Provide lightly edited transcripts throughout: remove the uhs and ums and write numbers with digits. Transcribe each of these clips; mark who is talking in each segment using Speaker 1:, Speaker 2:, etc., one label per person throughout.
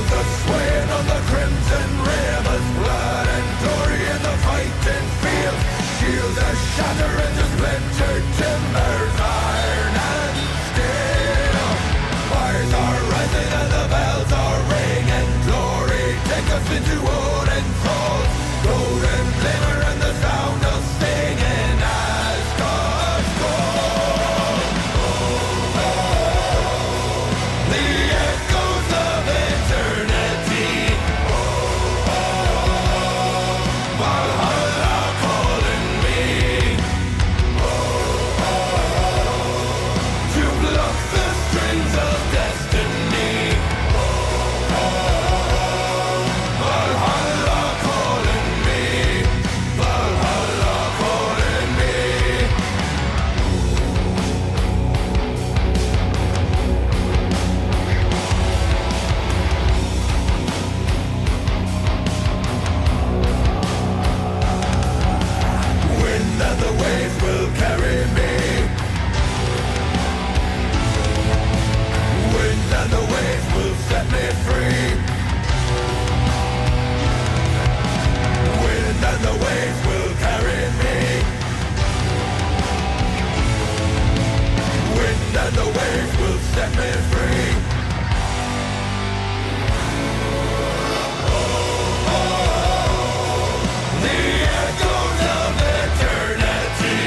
Speaker 1: the swaying of the crimson rivers, blood and glory in the fighting field. Shields are shattered into splintered timbers, iron and steel. Fires are rising and the bells are ringing. Glory take us into Odin's halls. Golden glimmer and the sound of singing as God's call. The echoes of eternity. Valhalla calling me. To pluck the strings of destiny. Valhalla calling me. Valhalla calling me. Wind and the waves will carry me. Wind and the waves will set me free. Wind and the waves will carry me. Wind and the waves will set me free. The echoes of eternity.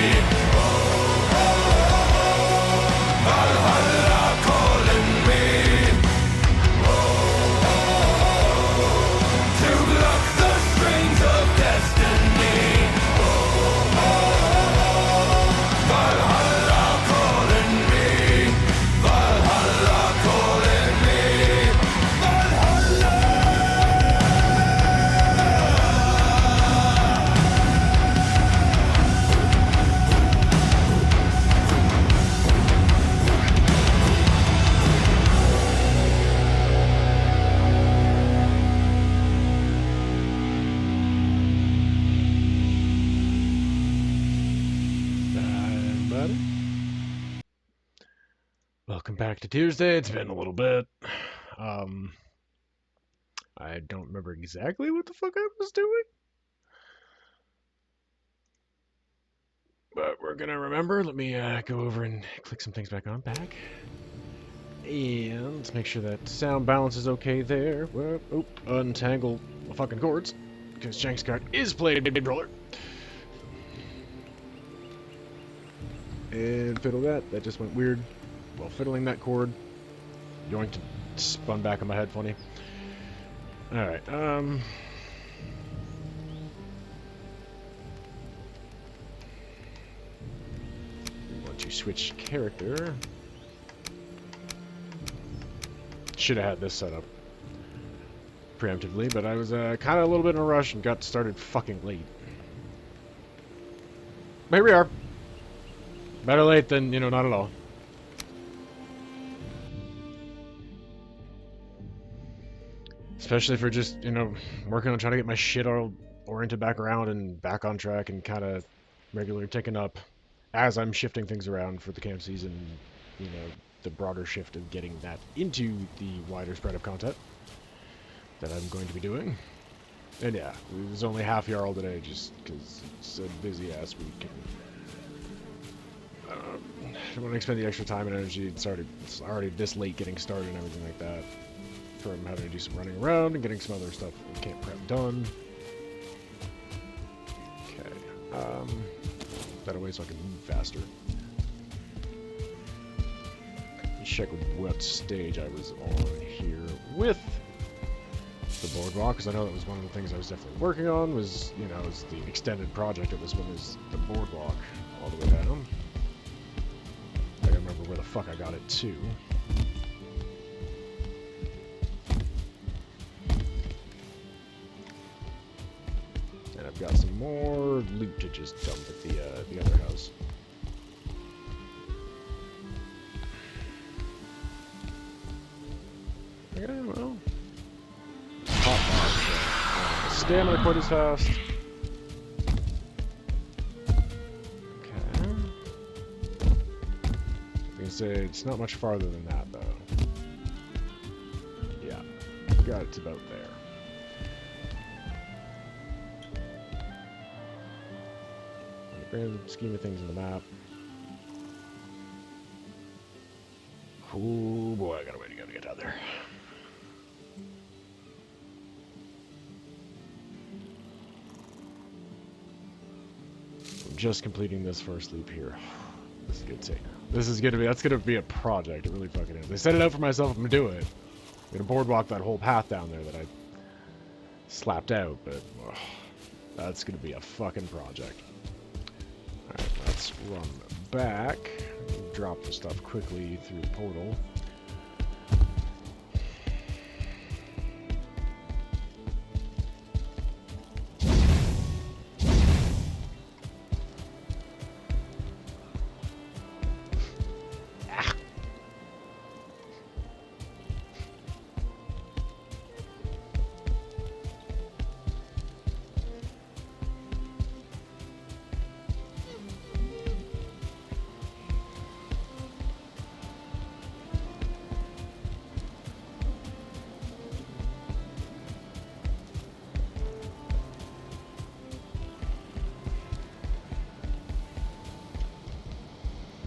Speaker 1: Valhalla calling me. To pluck the strings of destiny. Valhalla calling me. Valhalla calling me. Valhalla.
Speaker 2: Everybody, welcome back to Tuesday. It's been a little bit. I don't remember exactly what the fuck I was doing, but we're gonna remember. Let me go over and click some things back on. Back. And let's make sure that sound balance is okay there. Well, oh, untangle the fucking cords, because Shank's card is played controller. And fiddle that. That just went weird. While fiddling that chord, yoinked, spun back on my head funny. Alright, we want to switch character. Should have had this set up preemptively, but I was kind of a little bit in a rush and got started fucking late. But here we are. Better late than, not at all. Especially for just, working on trying to get my shit all oriented back around and back on track and kind of regularly ticking up as I'm shifting things around for the camp season, the broader shift of getting that into the wider spread of content that I'm going to be doing. And yeah, it was only half Jarl today just because it's a busy ass week. I don't want to expend the extra time and energy. It's already this late getting started and everything like that. From having to do some running around and getting some other stuff with camp prep done. Okay. Better way so I can move faster. Let's check what stage I was on here with the boardwalk, because I know that was one of the things I was definitely working on. Was was the extended project of this one is the boardwalk all the way down. I gotta remember where the fuck I got it to. And I've got some more loot to just dump at the other house. Okay, well. Hot box. Stamina quite as fast. Say it's not much farther than that, though. Yeah. got it to about there. In the grand scheme of things in the map. Oh boy, I gotta wait, I gotta get out there. I'm just completing this first loop here. This is good. This is gonna be, that's gonna be a project. It really fucking is. I set it out for myself. I'm gonna do it. I'm gonna boardwalk that whole path down there that I slapped out, but that's gonna be a fucking project. Alright, let's run back. Drop the stuff quickly through the portal.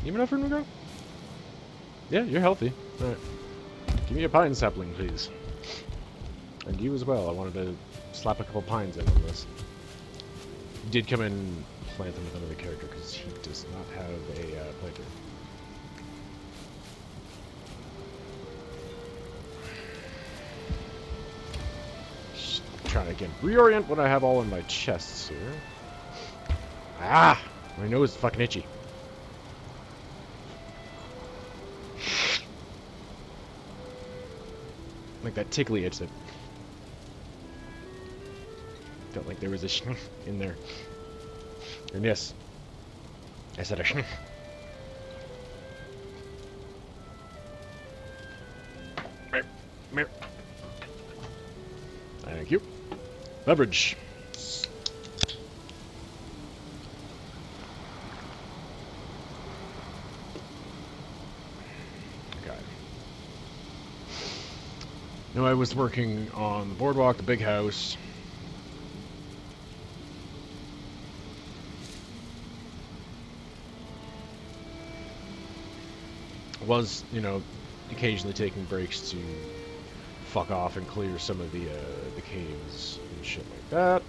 Speaker 2: You have enough room to grow? Yeah, you're healthy. Alright. Give me a pine sapling, please. And you as well. I wanted to slap a couple pines in on this. Did come in and plant them with another character because he does not have a planter. Just trying to, again, reorient what I have all in my chests here. Ah! My nose is fucking itchy. Like that tickly itch that felt like there was a in there. And yes, I said a Thank you. Leverage. No, I was working on the boardwalk, the big house. Was, you know, occasionally taking breaks to fuck off and clear some of the caves and shit like that.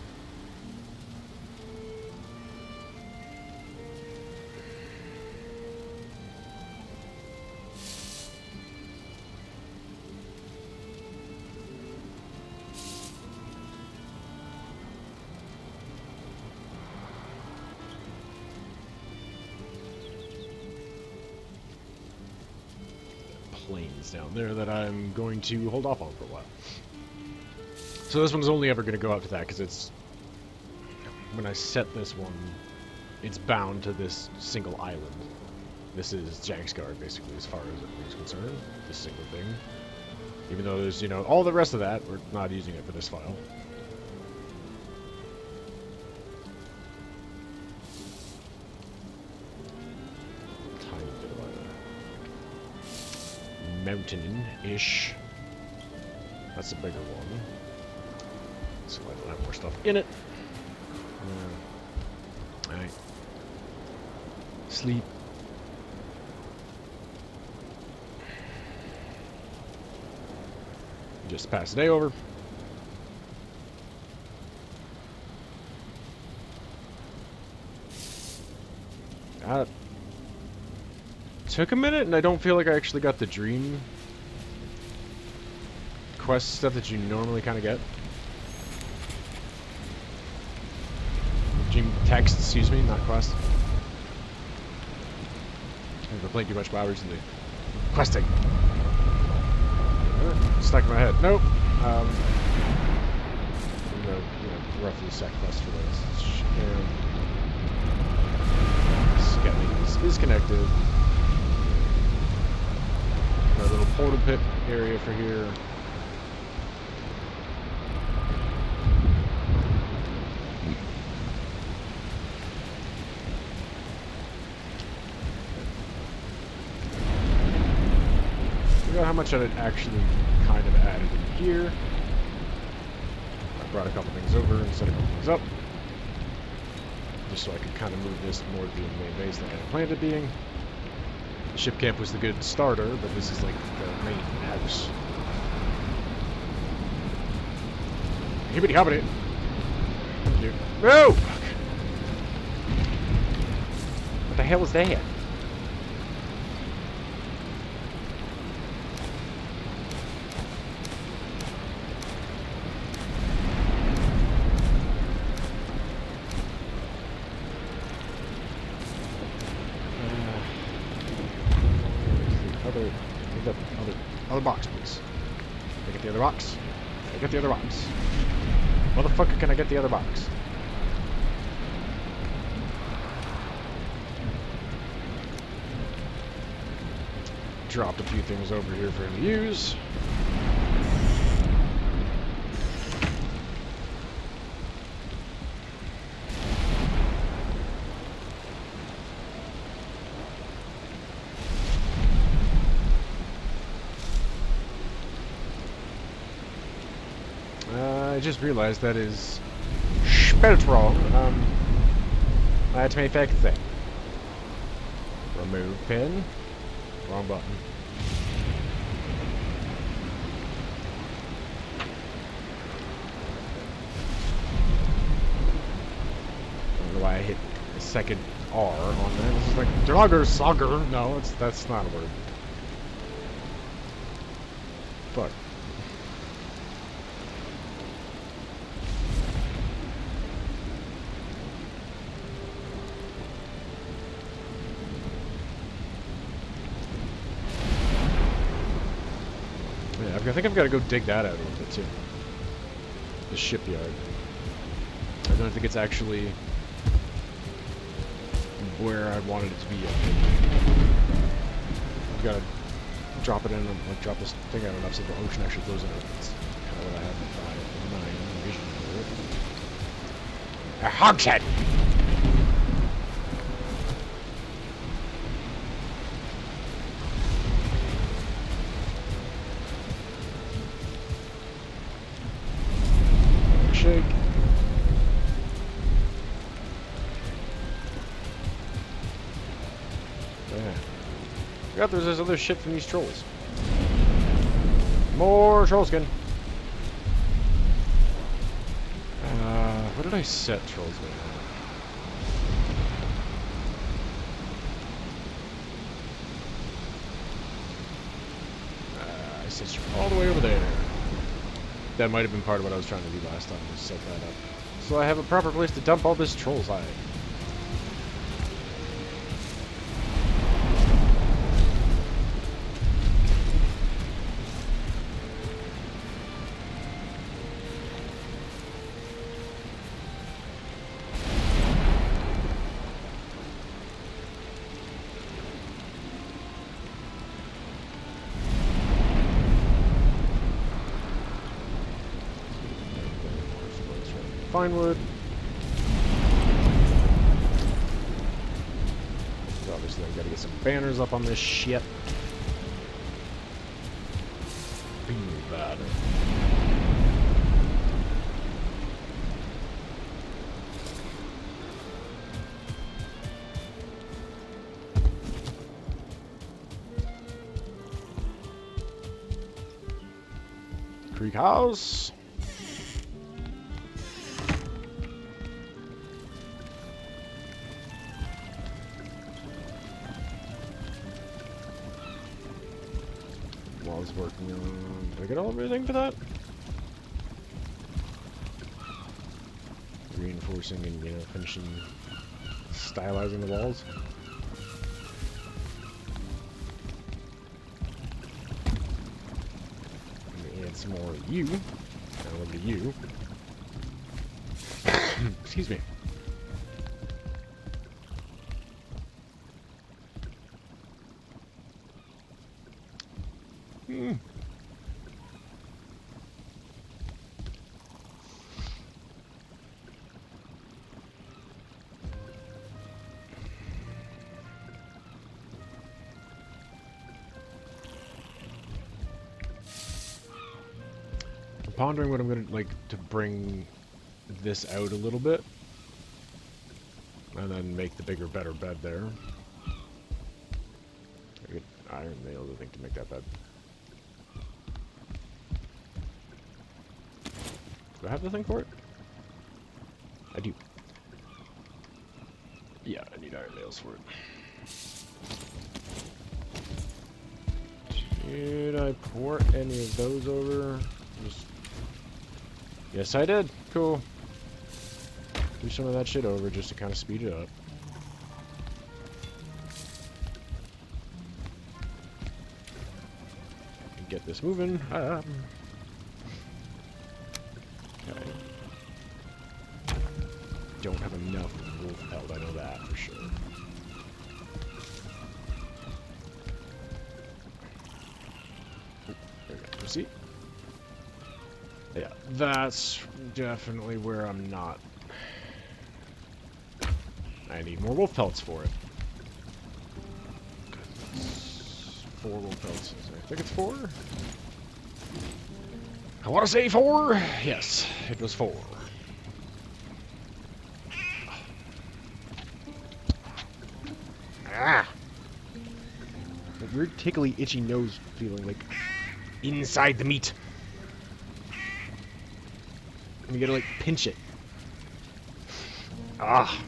Speaker 2: Plains down there that I'm going to hold off on for a while. So this one's only ever going to go up to that because it's, when I set this one, it's bound to this single island. This is Jangsgard basically as far as everything's concerned, this single thing. Even though there's, you know, all the rest of that, we're not using it for this file. Mountain-ish. That's a bigger one. So I don't have more stuff in it. Alright. Sleep. Just pass the day over. Took a minute, and I don't feel like I actually got the dream quest stuff that you normally kind of get. Dream text, excuse me, not quest. I've been playing too much WoW recently. Questing. Stuck in my head. Nope. You know, roughly set quest for those. Shenanigans is connected. Got a little portal pit area for here. Figure out how much I actually kind of added in here. brought a couple things over and set a couple things up. Just so I could kind of move this more to being the main base than I had planned it being. The ship camp was the good starter, but this is like the main house. Hibbity hobbity. No! What the hell was that? Other box, please. Can I get the other box? Can I get the other box? Motherfucker, can I get the other box? Dropped a few things over here for him to use. I just realized that is spelled wrong. I had to make that thing. Remove pin. Wrong button. I don't know why I hit the second R on that. This is like Draugr Sager. No, that's not a word. Fuck. I think I've got to go dig that out a little bit too. The shipyard. I don't think it's actually where I wanted it to be yet. I've got to drop it in and like drop this thing out enough so the ocean actually goes in it. That's kind of what I have in mind vision for it. A hogshead! Shake. Yeah. I forgot there's this other shit from these trolls. More troll skin. What did I set trolls with? I set you all the way over there. That might have been part of what I was trying to do last time, was set that up. So I have a proper place to dump all this troll's hide. Fine wood. Obviously, I've got to get some banners up on this shit. Bad. Creek House. Working on. Did I get all of everything for that? Reinforcing and, you know, finishing, stylizing the walls. Let me add some more of you. Now over to you. Excuse me. pondering what I'm gonna like to bring this out a little bit, and then make the bigger, better bed there. I get iron nails, I think, to make that bed. Do I have the thing for it? I do. Yeah, I need iron nails for it. Did I pour any of those over? Just... Yes, I did. Cool. Do some of that shit over just to kind of speed it up. And get this moving. Okay. Don't have enough wolf pelt, I know that for sure. There we go. See? Yeah, that's definitely where I'm not. I need more wolf pelts for it. 4 wolf pelts. I think it's 4? I want to say 4! Yes, it was 4. Ah! That weird tickly, itchy nose feeling, like, inside the meat. And you gotta, like, pinch it. Ah!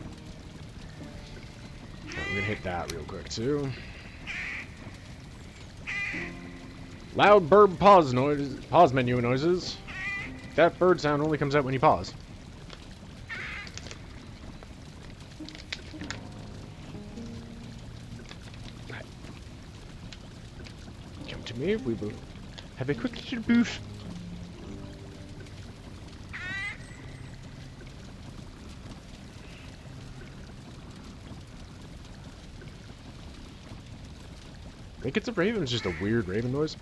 Speaker 2: Right, we're gonna hit that real quick, too. Loud bird pause noise, pause menu noises. That bird sound only comes out when you pause. Come to me, we will have a quick little booth. I think it's a raven, it's just a weird raven noise.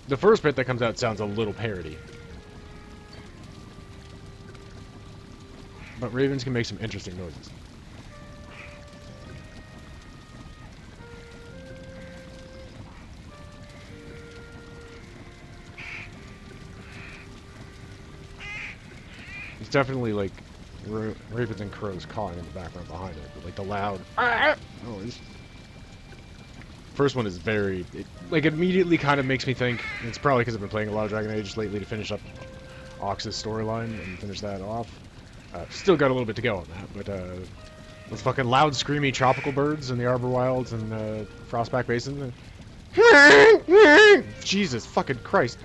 Speaker 2: The first bit that comes out sounds a little parody. But ravens can make some interesting noises. It's definitely like ravens and crows cawing in the background behind it, but like the loud noise. First one is very, like, immediately kind of makes me think, it's probably because I've been playing a lot of Dragon Age lately to finish up Ox's storyline and finish that off. Still got a little bit to go on that, but those fucking loud, screamy tropical birds in the Arbor Wilds and Frostback Basin. Jesus fucking Christ.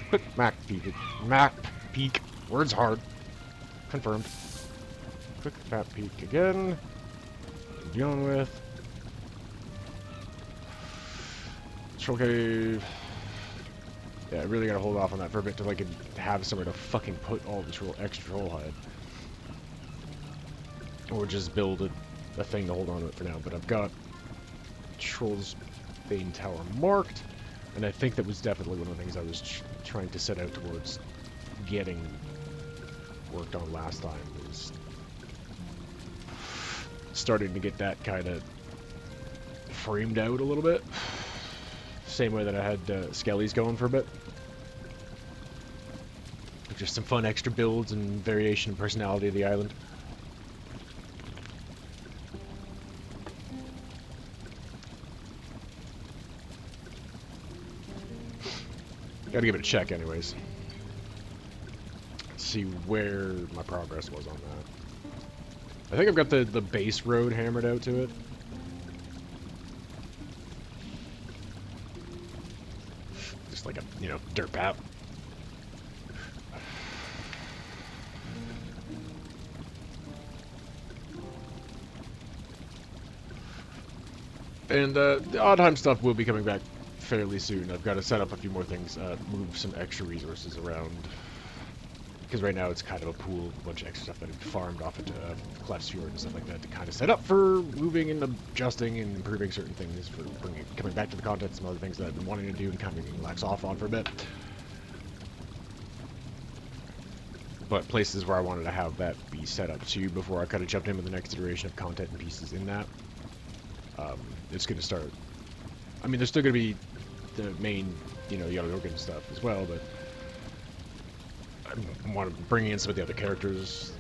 Speaker 2: Quick map peek. Words hard. Confirmed. Quick map peek again. Dealing with. Troll cave. Yeah, I really gotta hold off on that for a bit till I can have somewhere to fucking put all this extra troll hide. Or just build a thing to hold on to it for now. But I've got Troll's Bane Tower marked. And I think that was definitely one of the things I was trying to set out towards getting worked on last time, was starting to get that kind of framed out a little bit. Same way that I had Skellies going for a bit. Just some fun extra builds and variation and personality of the island. Gotta give it a check anyways. See where my progress was on that. I think I've got the base road hammered out to it. Just like a, you know, dirt path. And the Oddheim stuff will be coming back fairly soon. I've got to set up a few more things, move some extra resources around. because right now it's kind of a pool, a bunch of extra stuff that I've farmed off into Fjord and stuff like that to kind of set up for moving and adjusting and improving certain things for coming back to the content, some other things that I've been wanting to do and kind of relax off on for a bit. But places where I wanted to have that be set up too before I kind of jumped in with the next iteration of content and pieces in that. It's going to start. I mean, there's still going to be the main, Yellow Organ stuff as well, but I want to bring in some of the other characters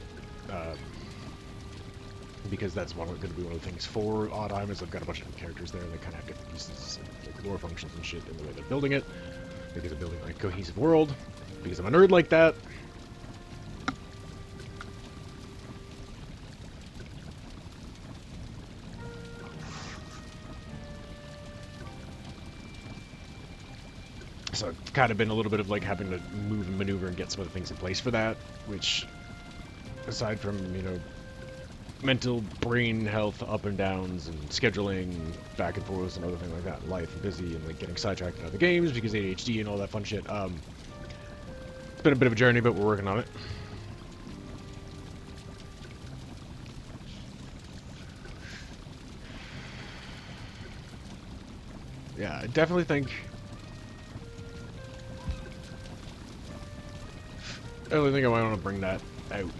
Speaker 2: because that's going to be one of the things for Oddheim is I've got a bunch of different characters there and they kind of have different pieces and like lore functions and shit in the way they're building it because I'm building like a cohesive world because I'm a nerd like that. So it's kind of been a little bit of like having to move and maneuver and get some of the things in place for that, which aside from, mental brain health up and downs and scheduling back and forth and other things like that, life and busy and like getting sidetracked in other games because ADHD and all that fun shit. It's been a bit of a journey, but we're working on it. Yeah, I definitely think I really think I might want to bring that out.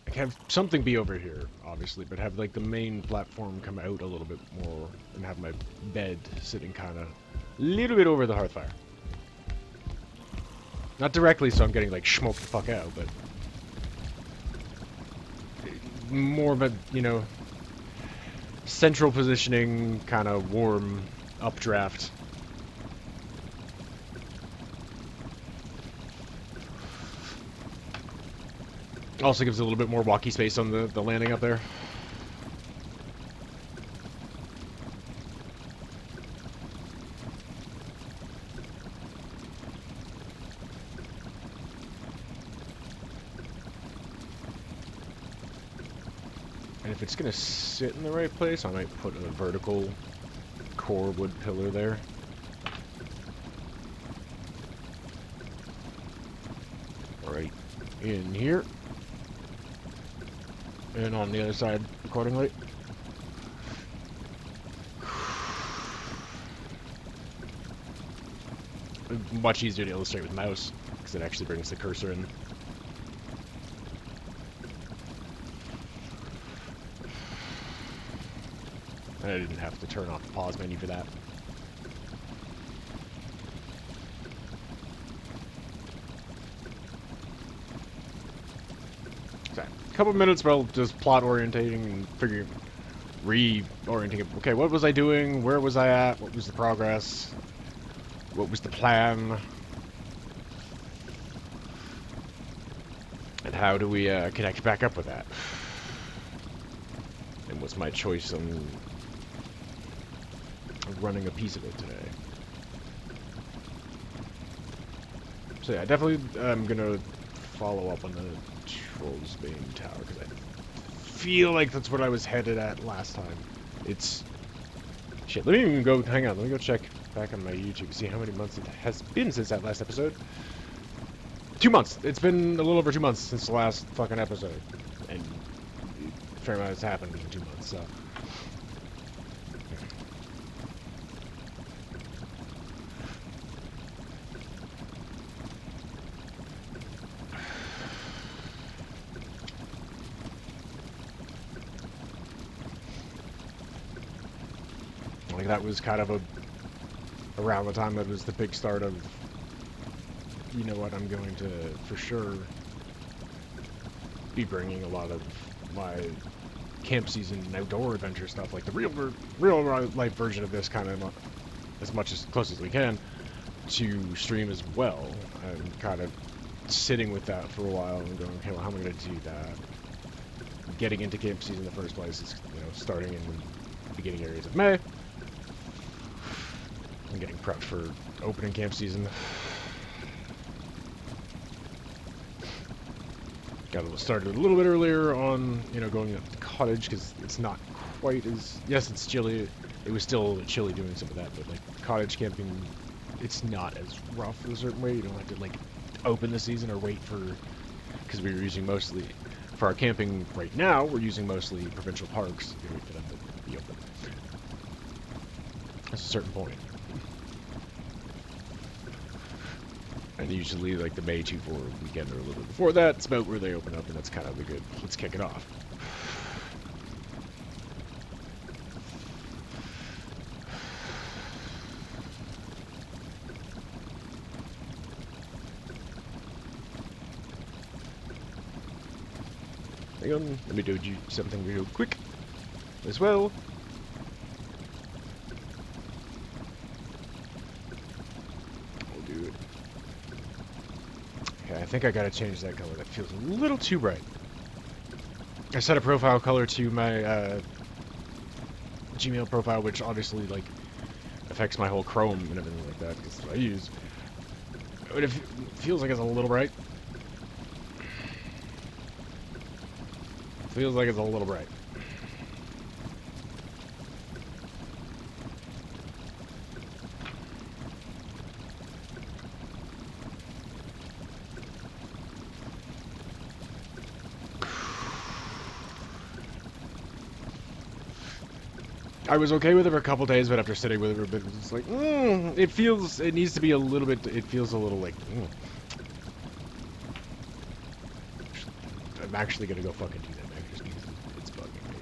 Speaker 2: Like have something be over here, obviously, but have like the main platform come out a little bit more and have my bed sitting kind of a little bit over the hearthfire. Not directly, so I'm getting like smoked the fuck out, but more of a, central positioning, kind of warm updraft. Also gives a little bit more walkie space on the landing up there. And if it's going to sit in the right place, I might put a vertical core wood pillar there. Right in here. And on the other side accordingly. Much easier to illustrate with mouse, because it actually brings the cursor in. I didn't have to turn off the pause menu for that. So, a couple minutes while just plot orientating and figuring, reorienting it. Okay, what was I doing? Where was I at? What was the progress? What was the plan? And how do we connect back up with that? And what's my choice on running a piece of it today? So yeah, definitely I'm gonna follow up on the Troll's Bane Tower because I feel like that's what I was headed at last time. It's shit. Let me even go. Hang on. Let me go check back on my YouTube to see how many months it has been since that last episode. 2 months. It's been a little over 2 months since the last fucking episode, and a fair amount has happened in 2 months. So. Like that was kind of around the time that was the big start of, you know what, I'm going to for sure be bringing a lot of my camp season outdoor adventure stuff, like the real life version of this, kind of as much as close as we can, to stream as well. I'm kind of sitting with that for a while and going, okay, well, how am I going to do that? Getting into camp season in the first place is, starting in the beginning areas of May. I'm getting prepped for opening camp season. Got started a little bit earlier on, going to the cottage because it's not quite as... Yes, it's chilly. It was still a little bit chilly doing some of that, but, like, cottage camping, it's not as rough a certain way. You don't have to, like, open the season or wait for... Because we were using mostly... For our camping right now, we're using mostly provincial parks. You wait for them to be open. That's a certain point. And usually, like, the May 2-4 weekend or a little bit before that, it's about where they open up, and that's kind of the good, let's kick it off. Hang on, let me do something real quick as well. I think I gotta change that color. That feels a little too bright. I set a profile color to my Gmail profile, which obviously like affects my whole Chrome and everything like that because I use. But it feels like it's a little bright. Feels like it's a little bright. I was okay with it for a couple days, but after sitting with it for a bit, it's like, it needs to be a little bit, it feels a little like, I'm actually gonna go fucking do that, man, just because it's bugging me.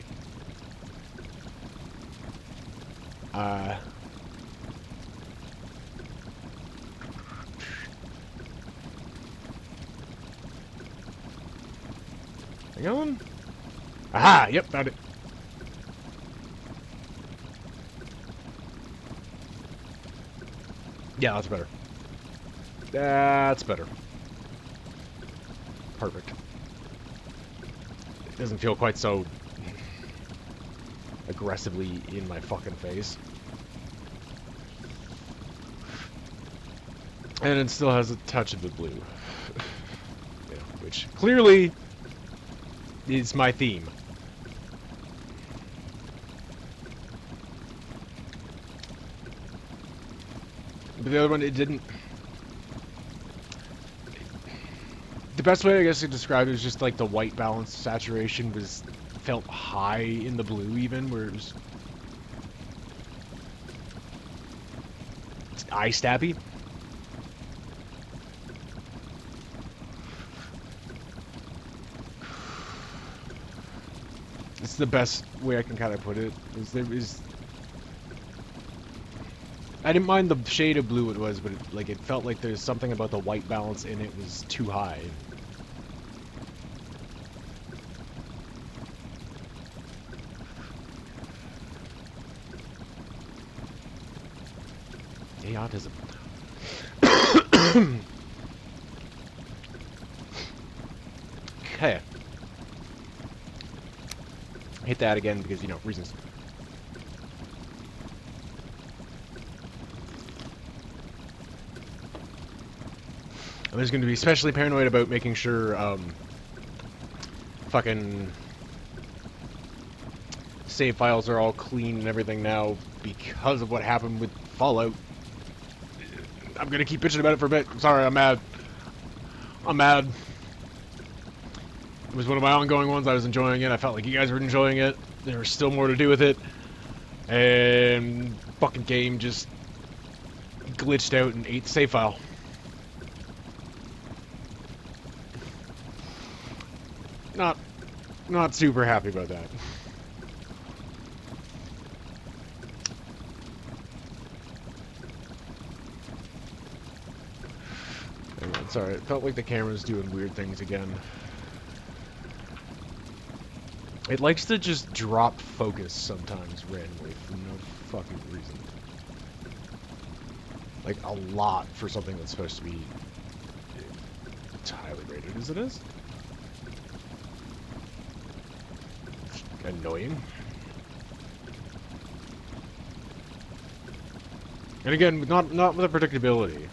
Speaker 2: Hang on. Aha! Yep, found it. Yeah, that's better. That's better. Perfect. It doesn't feel quite so aggressively in my fucking face. And it still has a touch of the blue. Yeah, which clearly is my theme. But the other one, it didn't... The best way I guess to describe it is just like the white balance saturation felt high in the blue even, where it was... It's eye stabby. It's the best way I can kind of put it. I didn't mind the shade of blue it was, but it felt like there's something about the white balance in it was too high. Hey, autism. Okay. Hit that again because, you know, reasons. I'm just going to be especially paranoid about making sure, fucking save files are all clean and everything now because of what happened with Fallout. I'm going to keep bitching about it for a bit. I'm sorry, I'm mad. I'm mad. It was one of my ongoing ones. I was enjoying it. I felt like you guys were enjoying it. There was still more to do with it. And fucking game just glitched out and ate the save file. Not super happy about that. Anyway, sorry, it felt like the camera's doing weird things again. It likes to just drop focus sometimes randomly for no fucking reason. Like, a lot for something that's supposed to be highly rated as it is. Annoying. And again, not with the predictability.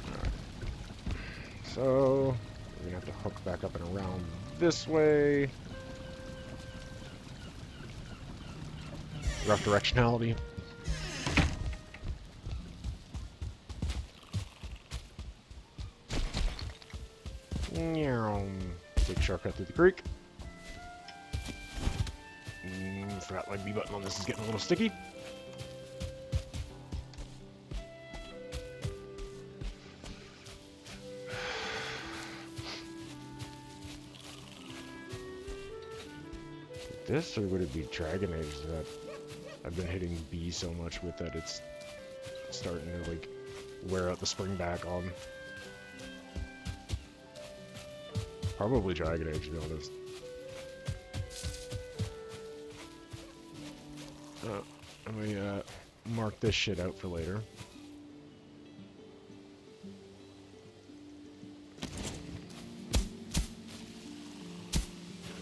Speaker 2: Alright. So we're gonna have to hook back up and around this way. Rough directionality. Take a shortcut through the creek. Forgot my B button on this is getting a little sticky. This, or would it be Dragon Age that I've been hitting B so much with that it's starting to like wear out the spring back on? Probably Dragon Age, to be honest. Let me mark this shit out for later.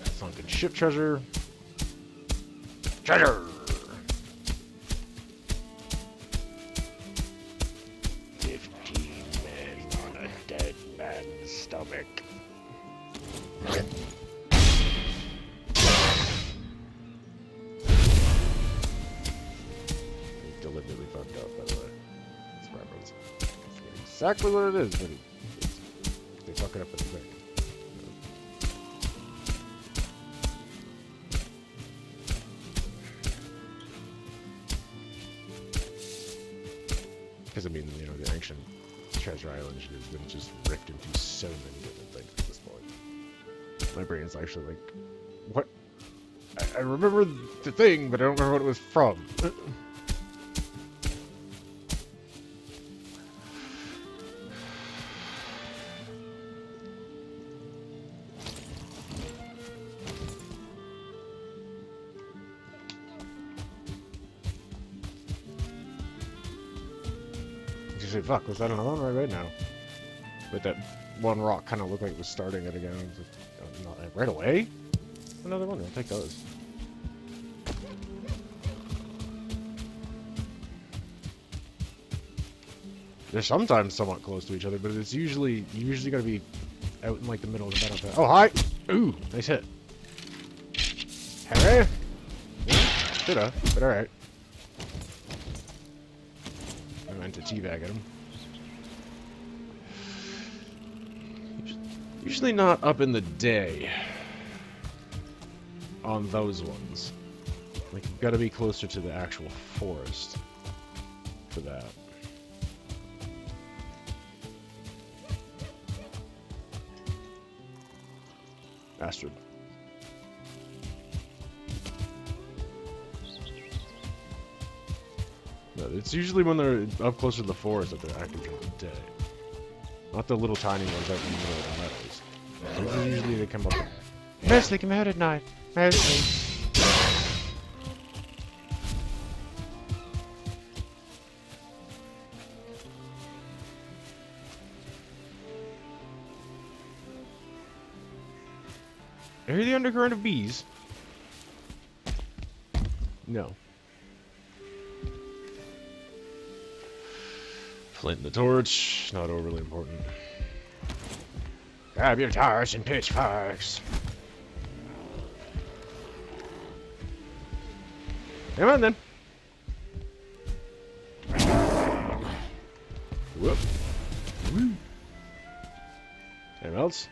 Speaker 2: Sunken ship treasure. Treasure! 15 men on a dead man's stomach. Deliberately fucked up, by the way. That's reference. I forget exactly what it is, but they fuck it up pretty quick. Because, I mean, you know, the ancient Treasure Island has been just ripped into so many different things at this point. My brain's actually like, what? I remember the thing, but I don't remember what it was from. Say, fuck, was that another one right now? But that one rock kind of looked like it was starting it again. Like, not, right away? Another one? I'll take those. They're sometimes somewhat close to each other, but it's usually, you usually gotta be out in like the middle of the battlefield. Oh, hi! Ooh, nice hit. Harry? Yeah, shoulda, but alright. I meant to teabag at him. Usually not up in the day on those ones. Like, you've got to be closer to the actual forest for that. Bastard. No, it's usually when they're up closer to the forest that they're active during the day. Not the little tiny ones out in the middle of the meadows. Those usually they come up. Yes, they come out at night. Mostly. Are you the undercurrent of bees? No. Flint and the torch, not overly important. Grab your torch and pitchforks. Come on then. Whoop. Woo. Anything else?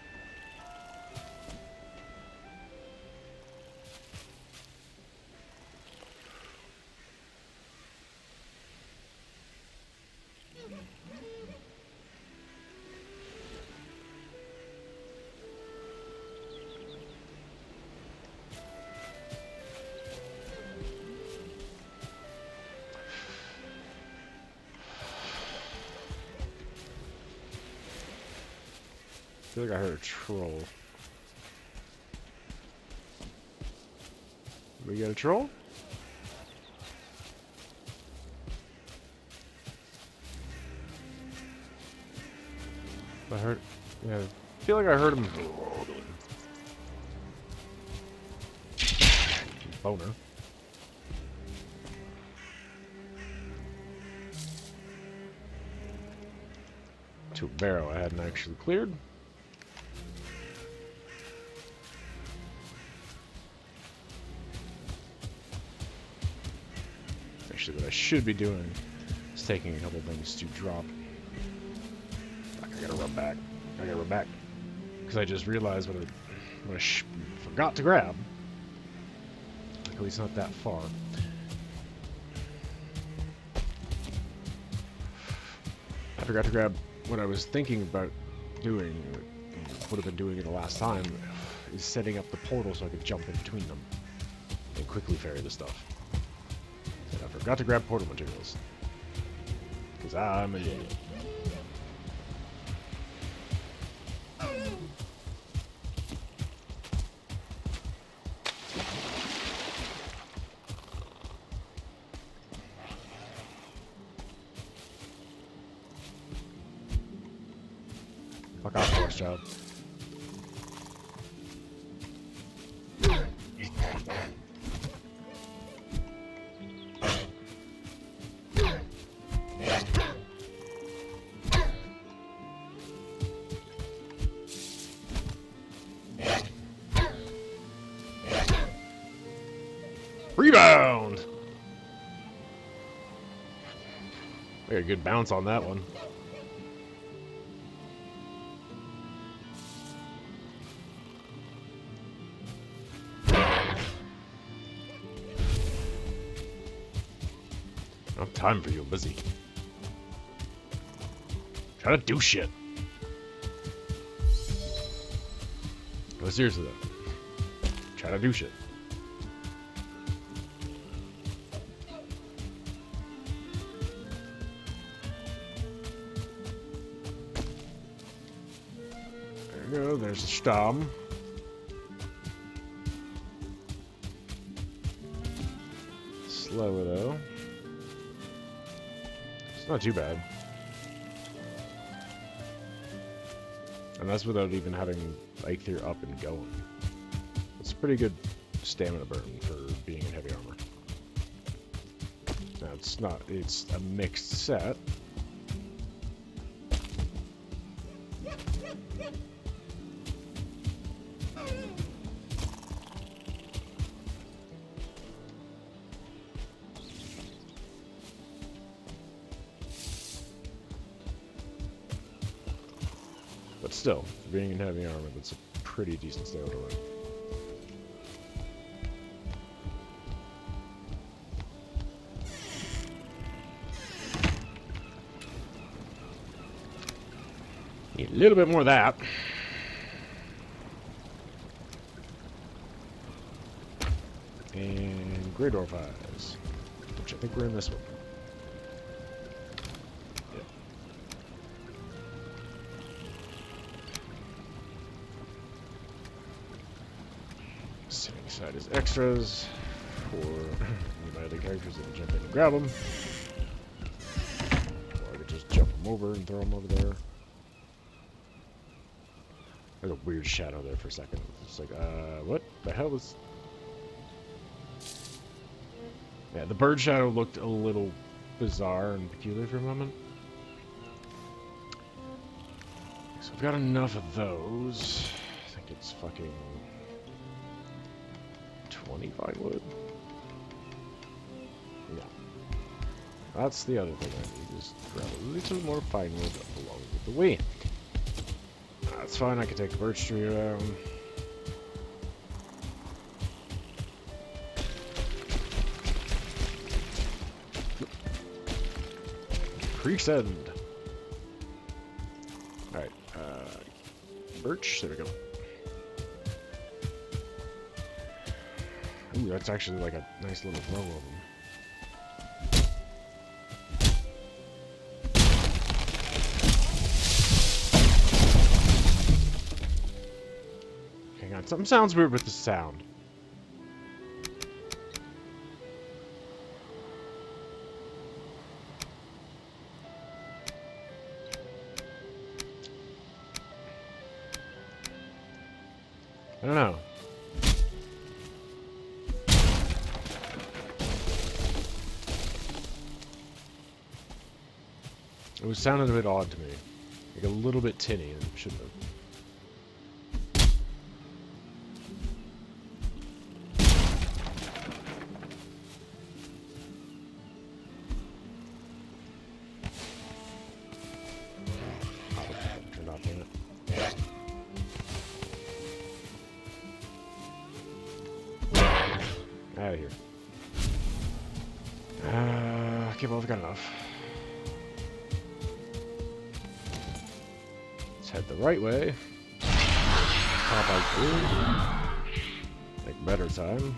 Speaker 2: I feel like I heard a troll. We got a troll? I heard... yeah, I feel like I heard him... Boner. To a barrow I hadn't actually cleared. should be doing is taking a couple things to drop. Fuck, I gotta run back. I gotta run back. Because I just realized what I forgot to grab. Luckily it's not that far. I forgot to grab what I was thinking about doing, would have been doing it the last time, is setting up the portal so I could jump in between them and quickly ferry the stuff. And I forgot to grab portal materials. Because I'm an idiot. Fuck off, horse child. Rebound! I got a good bounce on that one. I don't have time for you, I'm busy. Try to do shit. No, seriously though. Try to do shit. There we go, there's the Stam. Slow though. It's not too bad. And that's without even having Eikthyr up and going. It's a pretty good stamina burn for being in heavy armor. Now it's a mixed set. But still, for being in heavy armor, that's a pretty decent stamina run. Need a little bit more of that. And Great Orifice, which I think we're in this one. Setting aside his extras for any of my other characters that can jump in and grab them. Or I could just jump them over and throw them over there. There's a weird shadow there for a second. It's like, what the hell was... Yeah, the bird shadow looked a little bizarre and peculiar for a moment. So I've got enough of those. I think it's fucking 25 wood. Yeah. That's the other thing I need, is grab a little more pine wood along with the way. That's fine, I can take the birch tree around. Creek's End. Alright, birch, there we go. Ooh, that's actually like a nice little row of them. Hang on, something sounds weird with the sound. I don't know. It was sounding a bit odd to me. Like a little bit tinny, and it shouldn't have. here. Okay, well, we've got enough. Let's head the right way. Pop out through. Make better time.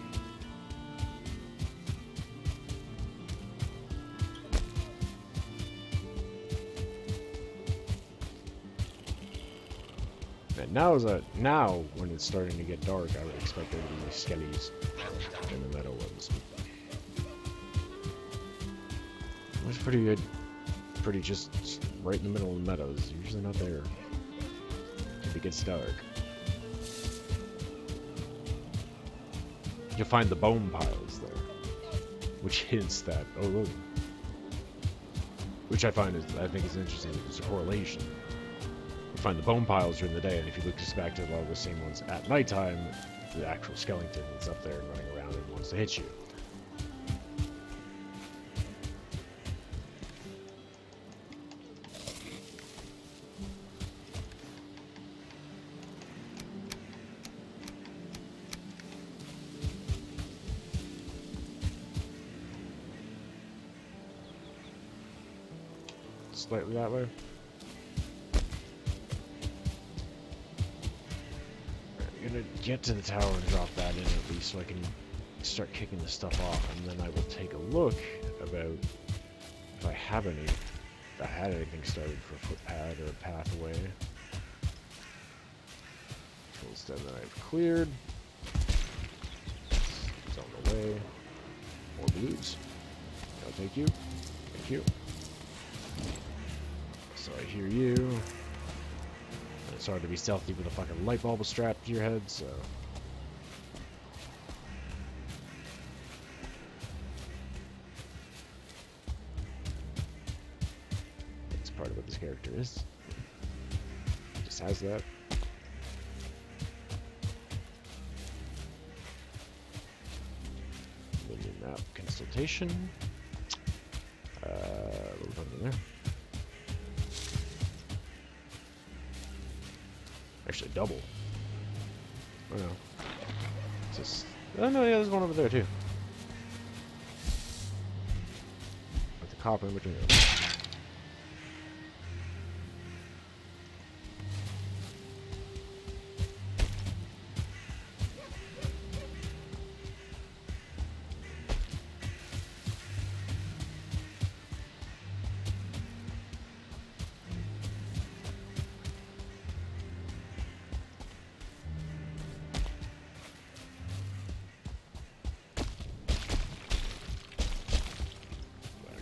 Speaker 2: And now when it's starting to get dark, I would expect there to be skellies in the meadow ones. It was pretty good. Pretty just right in the middle of the meadows. Usually not there. If it gets dark. You'll find the bone piles there. Which hints that, oh look. Which I think is interesting. There's a correlation. You find the bone piles during the day, and if you look just back to a lot of the same ones at nighttime, the actual skeleton is up there and running around and wants to hit you. Slightly that way. I'm gonna get to the tower and drop that in at least so I can start kicking the stuff off, and then I will take a look about if I had anything started for a footpad or a pathway. Instead that I've cleared. It's on the way. More blues. I'll take you. Thank you. So I hear you. It's hard to be stealthy with a fucking light bulb strapped to your head, so... That's part of what this character is. Just has that. Menu map consultation. What are we putting in there? Actually, double. Oh no. It's just... Oh no, yeah, there's one over there too. With the copper in between them.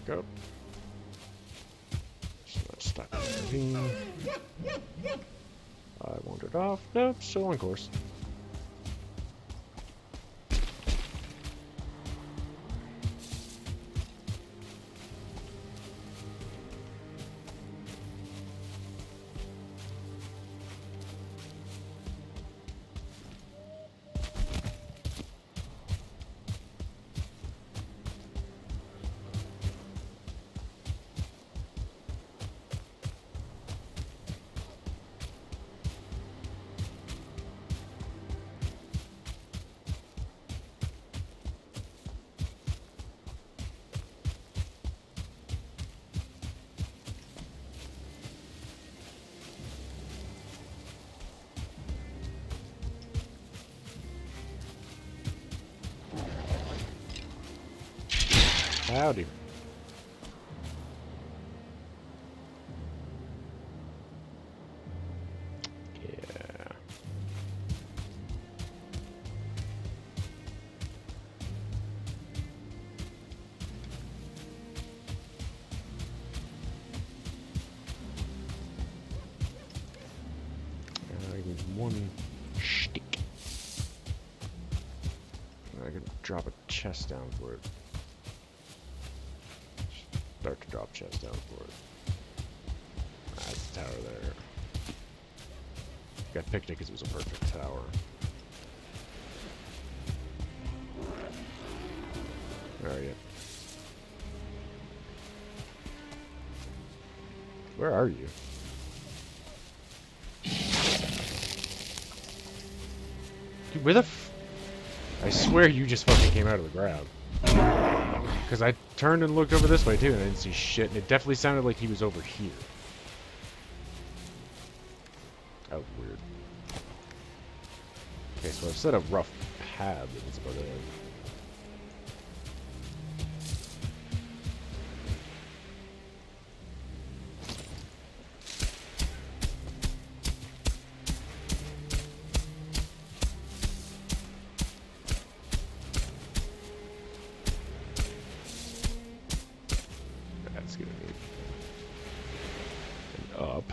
Speaker 2: Go. So that's stuck in the ravine. I wandered off. Nope, still on course. Howdy. Yeah. I need one stick. I can drop a chest down for it. Start to drop chest down for it. That's the tower there. Got picked it because it was a perfect tower. Where are you? Where are you? Dude, where the f... I swear you just fucking came out of the ground. Because I turned and looked over this way too, and I didn't see shit, and it definitely sounded like he was over here. That was weird. Okay, so I've set a rough pad, but that's about it. That's gonna need an up.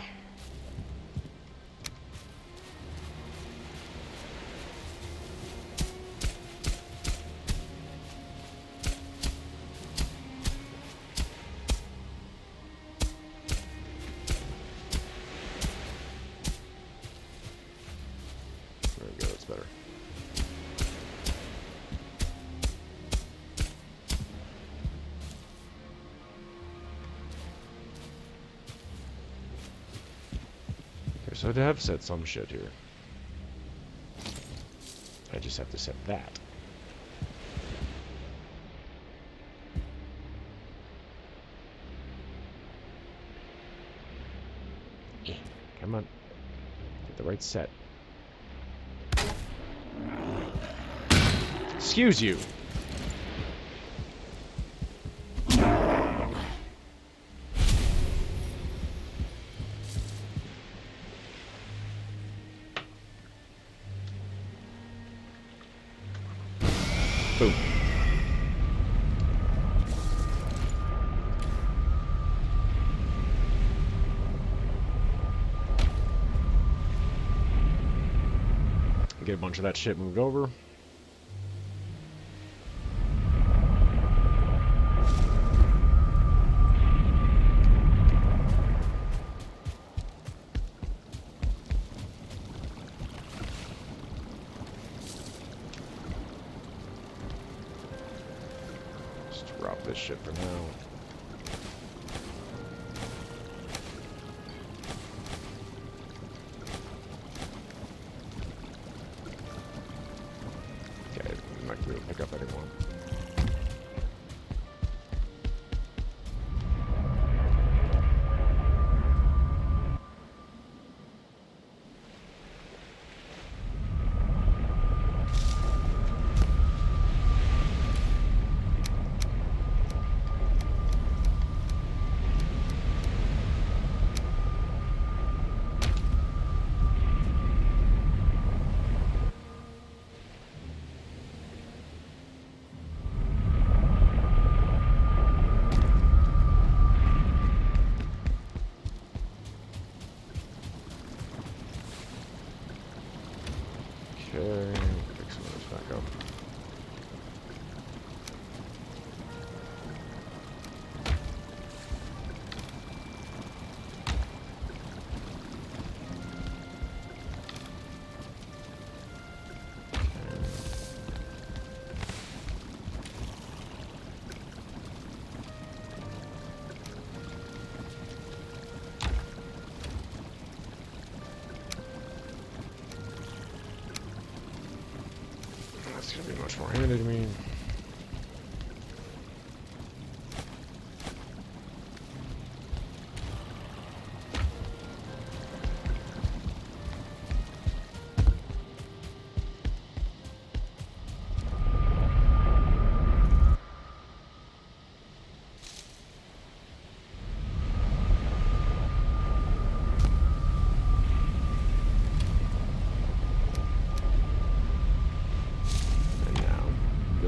Speaker 2: There we go, that's better. Okay, so I have set some shit here. I just have to set that. Come on. Get the right set. Excuse you. Boom. Get a bunch of that shit moved over. Just drop this shit for now. Okay, I'm not gonna be able to pick up anymore. Okay, pick some of this back up. That's gonna be much more handy to me.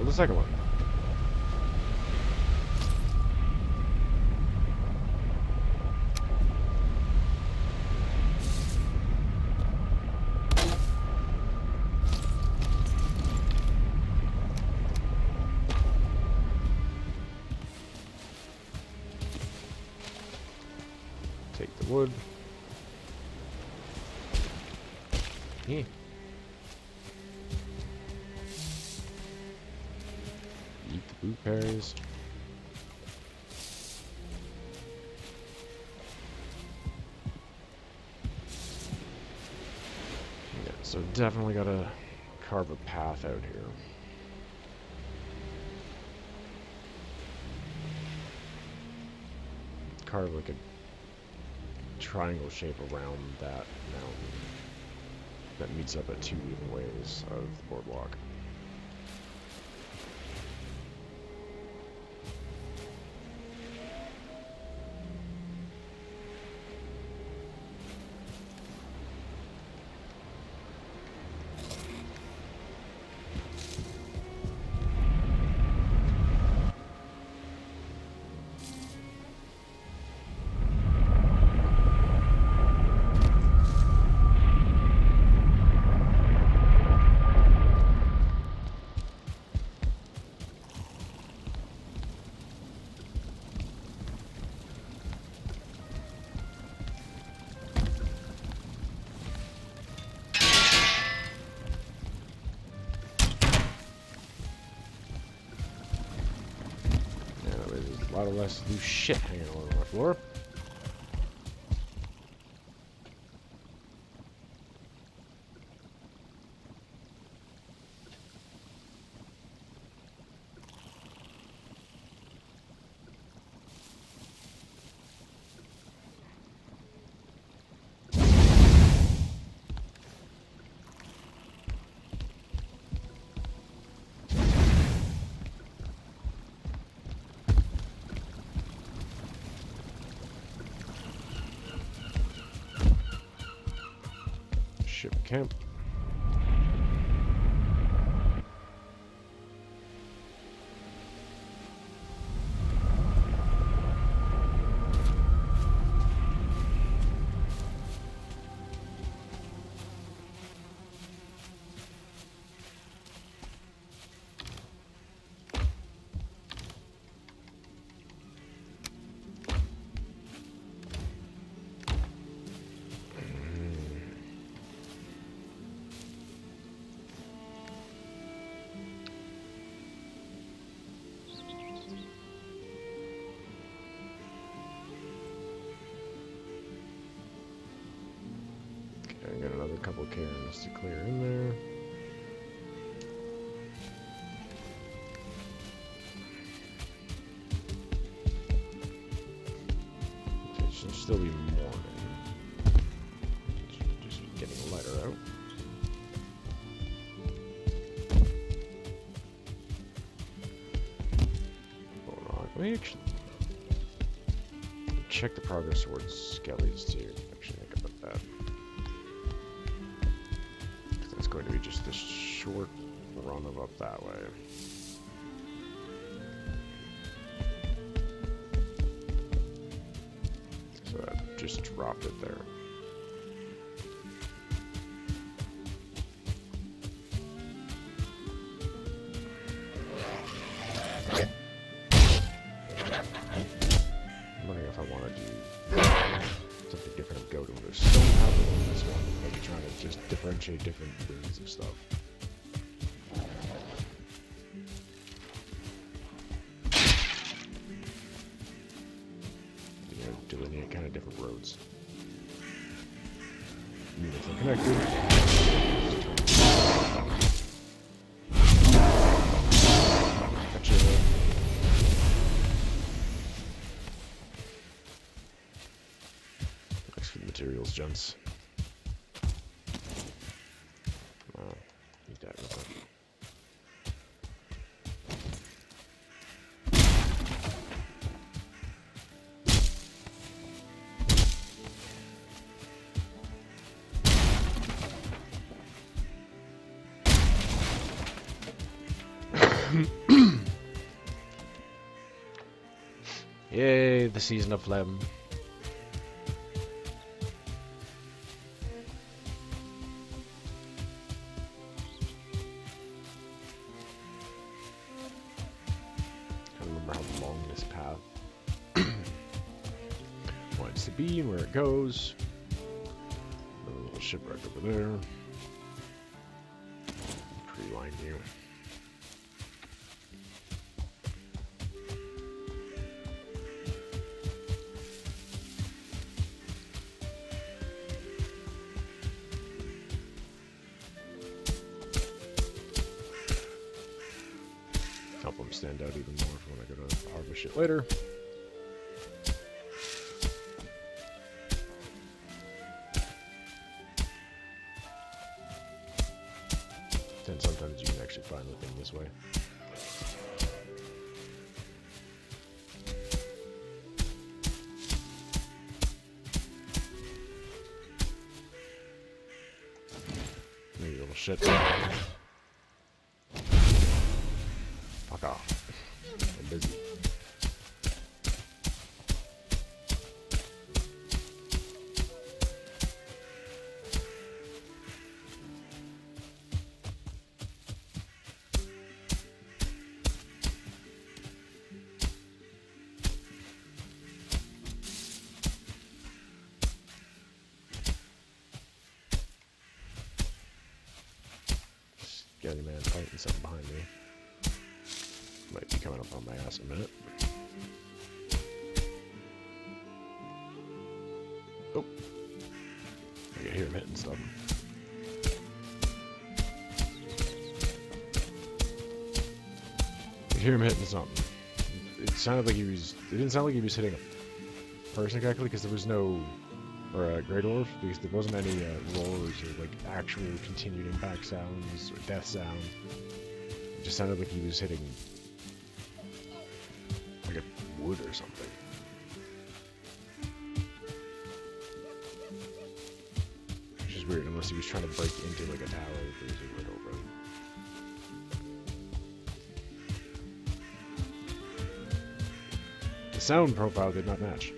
Speaker 2: The second one. Take the wood. Yeah. Eat the blueberries. Yeah, so definitely gotta carve a path out here. carve like a triangle shape around that mountain that meets up at 2 even ways of the boardwalk. A lot of less loose shit hanging all over my floor. Ship camp. I got another couple cairns to clear in there. It should still be morning. Just getting a lighter out. Hold on, let me actually check the progress towards Skelly's too. Actually, think about that. It's going to be just this short run of up that way. So that just dropped it there. I'm wondering if I want to do something different of Goat or Stone Harbor on this one. Maybe trying to just differentiate different breeds of stuff. You know, delineate kind of different roads. Even if they're connected. Gotcha. Thanks for the materials, gents. Need that real quick. Yay, the season of phlegm. I don't remember how long this path wants to be and where it goes. Another little shipwreck over there. Tree line view. Help them stand out even more for when I go to harvest shit later. then sometimes you can actually find the thing this way. You little shit. Fuck off. I'm busy. Scary man fighting something behind me. Might be coming up on my ass in a minute. Oh. I can hear him hitting something. I could hear him hitting something. It sounded like he was... It didn't sound like he was hitting a person exactly, because there was no... Or Great Orb, because there wasn't any roars or like actual continued impact sounds or death sound. It just sounded like he was hitting like a wood or something. Which is weird, unless he was trying to break into like a tower if there was a Great Orb. The sound profile did not match.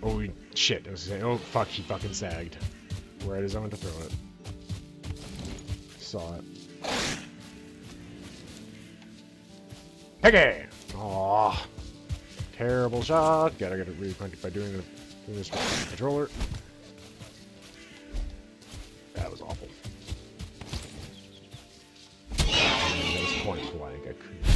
Speaker 2: Oh shit, I was saying, oh fuck, he fucking sagged. Right as I went to throw it. Saw it. Peggy! Aww. Terrible shot. Gotta get it reacquainted by doing this with the controller. That was awful. That was point blank. I couldn't miss.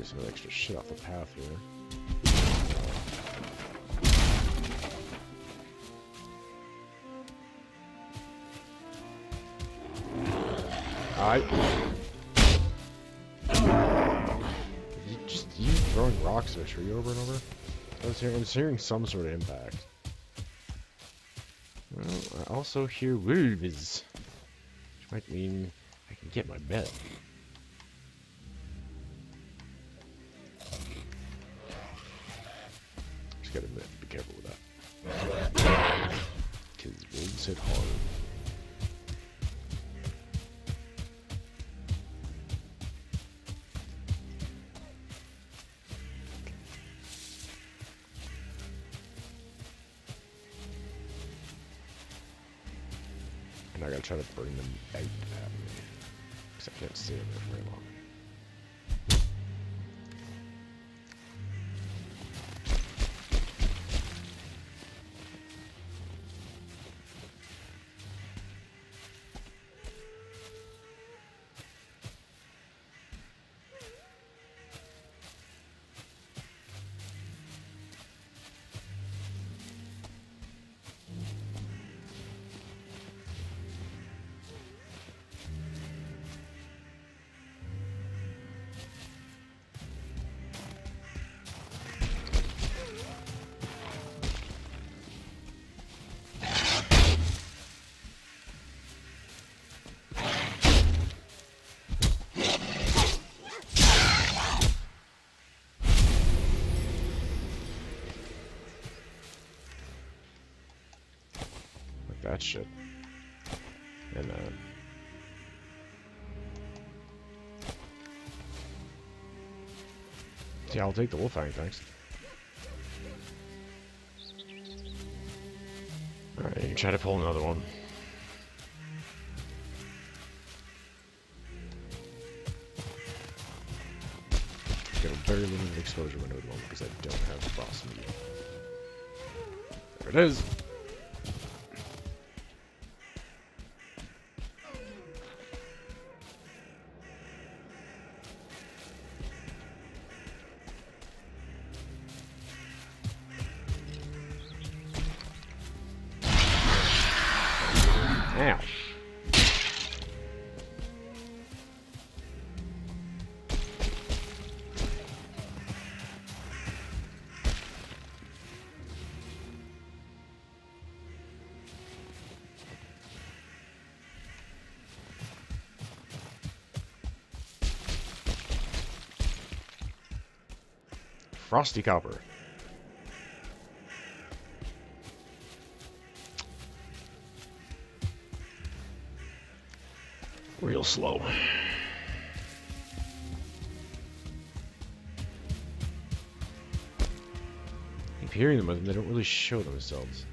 Speaker 2: Some extra shit off the path here. You throwing rocks at a tree over and over? I was hearing some sort of impact. Well, I also hear wolves, which might mean I can get my bed. Gotta be careful with that. Because wolves hit hard. And I gotta try to bring them out at me. Because I can't see them for very long. That shit. And yeah, I'll take the wolf fang, thanks. Alright, you can try to pull another one. very limited exposure window at the moment because I don't have frost meat. There it is. Ow. Frosty copper. Real slow. I keep hearing them, but they don't really show themselves.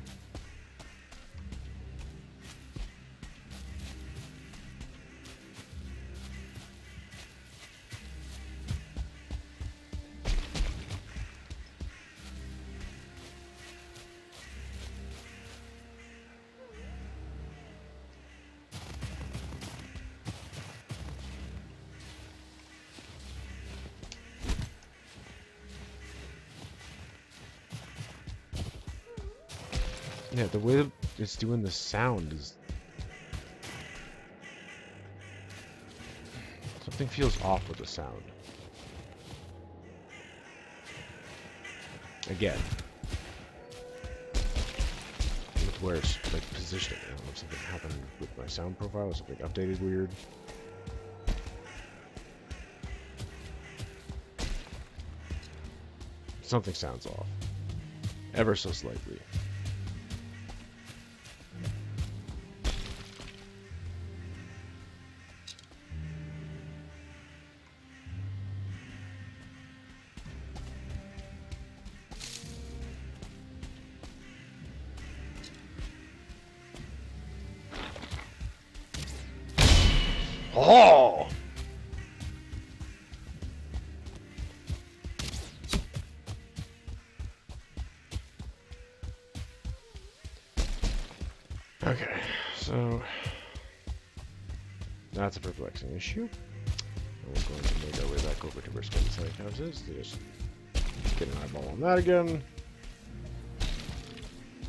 Speaker 2: Yeah, the way that it's doing the sound is... Something feels off with the sound. Again. With where it's like positioning. I don't know if something happened with my sound profile or something updated weird. Something sounds off. Ever so slightly. Oh! Okay, so that's a perplexing issue. And we're going to make our way back over to where Skin Site House is to just get an eyeball on that again.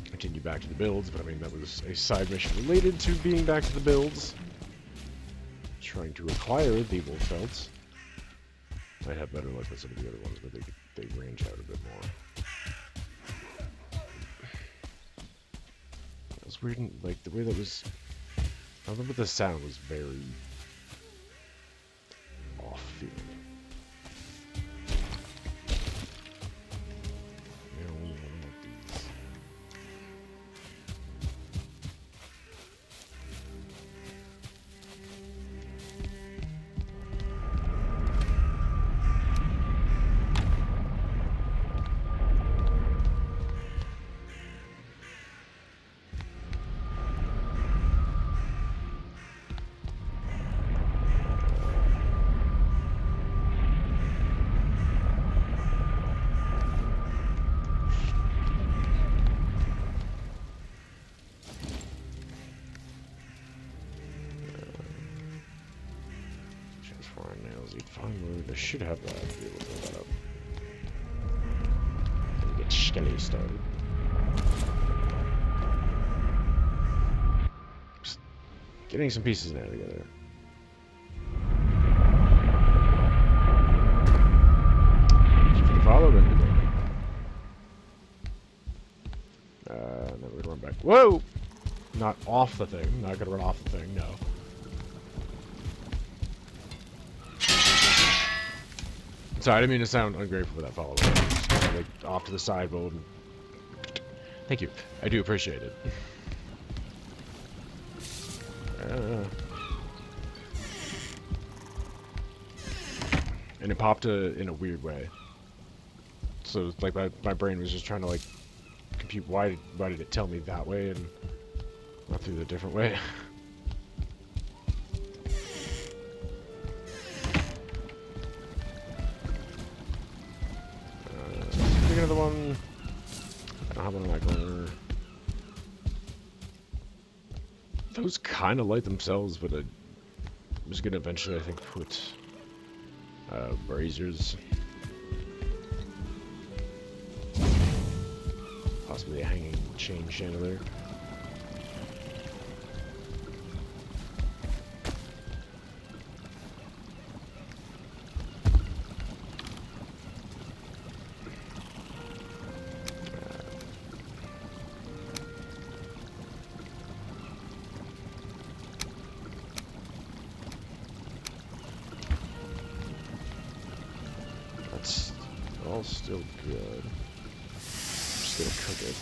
Speaker 2: Continue back to the builds, but I mean that was a side mission related to being back to the builds. Trying to acquire the wolf pelts. Might have better luck with some of the other ones, but they range out a bit more. That was weird, like the way that was. I remember the sound was very off feeling. I should have that to be able to build that up. And get Skelly started. Just getting some pieces now together. Thank you for the follow, Benjamin. Then we're gonna run back. Whoa! Not off the thing. Not gonna run off the thing, no. Sorry, I didn't mean to sound ungrateful for that follow-up. Kind of like off to the side mode. Thank you. I do appreciate it. And it popped in a weird way. So it's like my brain was just trying to like compute why did it tell me that way and not through the different way. Those kind of light themselves, but I'm just gonna eventually, I think, put braziers. Possibly a hanging chain chandelier. That's all still good. Just gonna cook it.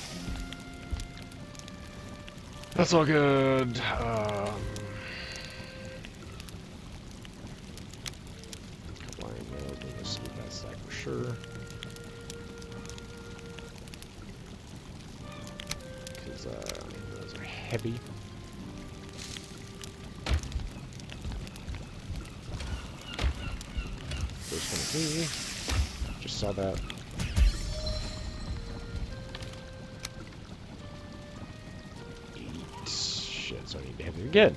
Speaker 2: That's all good. Couple iron nails, we're gonna sleep that stack for sure. Because those are heavy. First one with me. Just saw that. Shit, so I need to hit it again.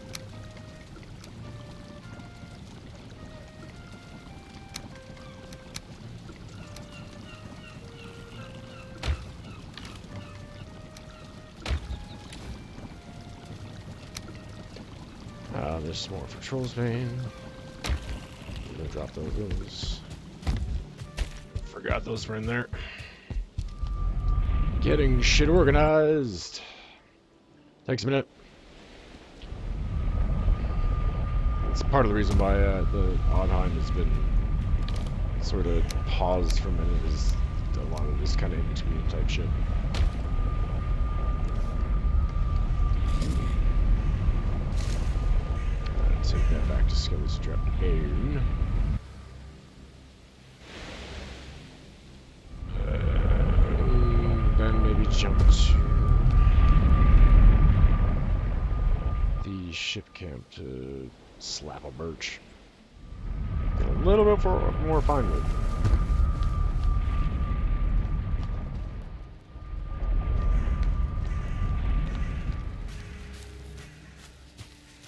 Speaker 2: There's some more for Troll's Vein. I'm gonna drop those. Forgot those were in there. Getting shit organized. Takes a minute. It's part of the reason why the Oddheim has been sort of paused for a minute, is a lot of this kind of in-between type shit. Take that back to Skelly's Trap again. Then maybe jump to the ship camp to slap a birch. Get a little bit more fine wood.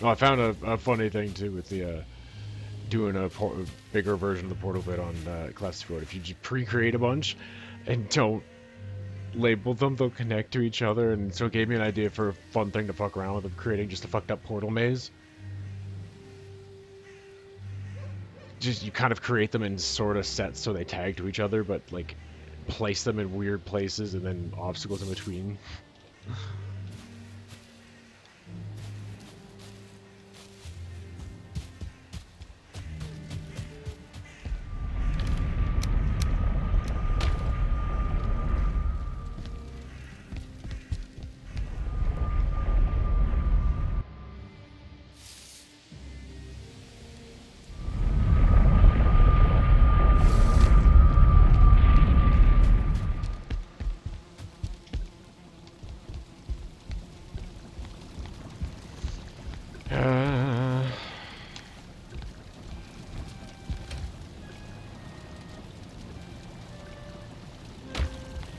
Speaker 2: Oh, I found a funny thing too with the doing a bigger version of the portal bit on Classic Road. If you just pre-create a bunch and don't label them, they'll connect to each other, and so it gave me an idea for a fun thing to fuck around with, of creating just a fucked up portal maze. Just you kind of create them in sort of sets so they tag to each other, but like place them in weird places and then obstacles in between.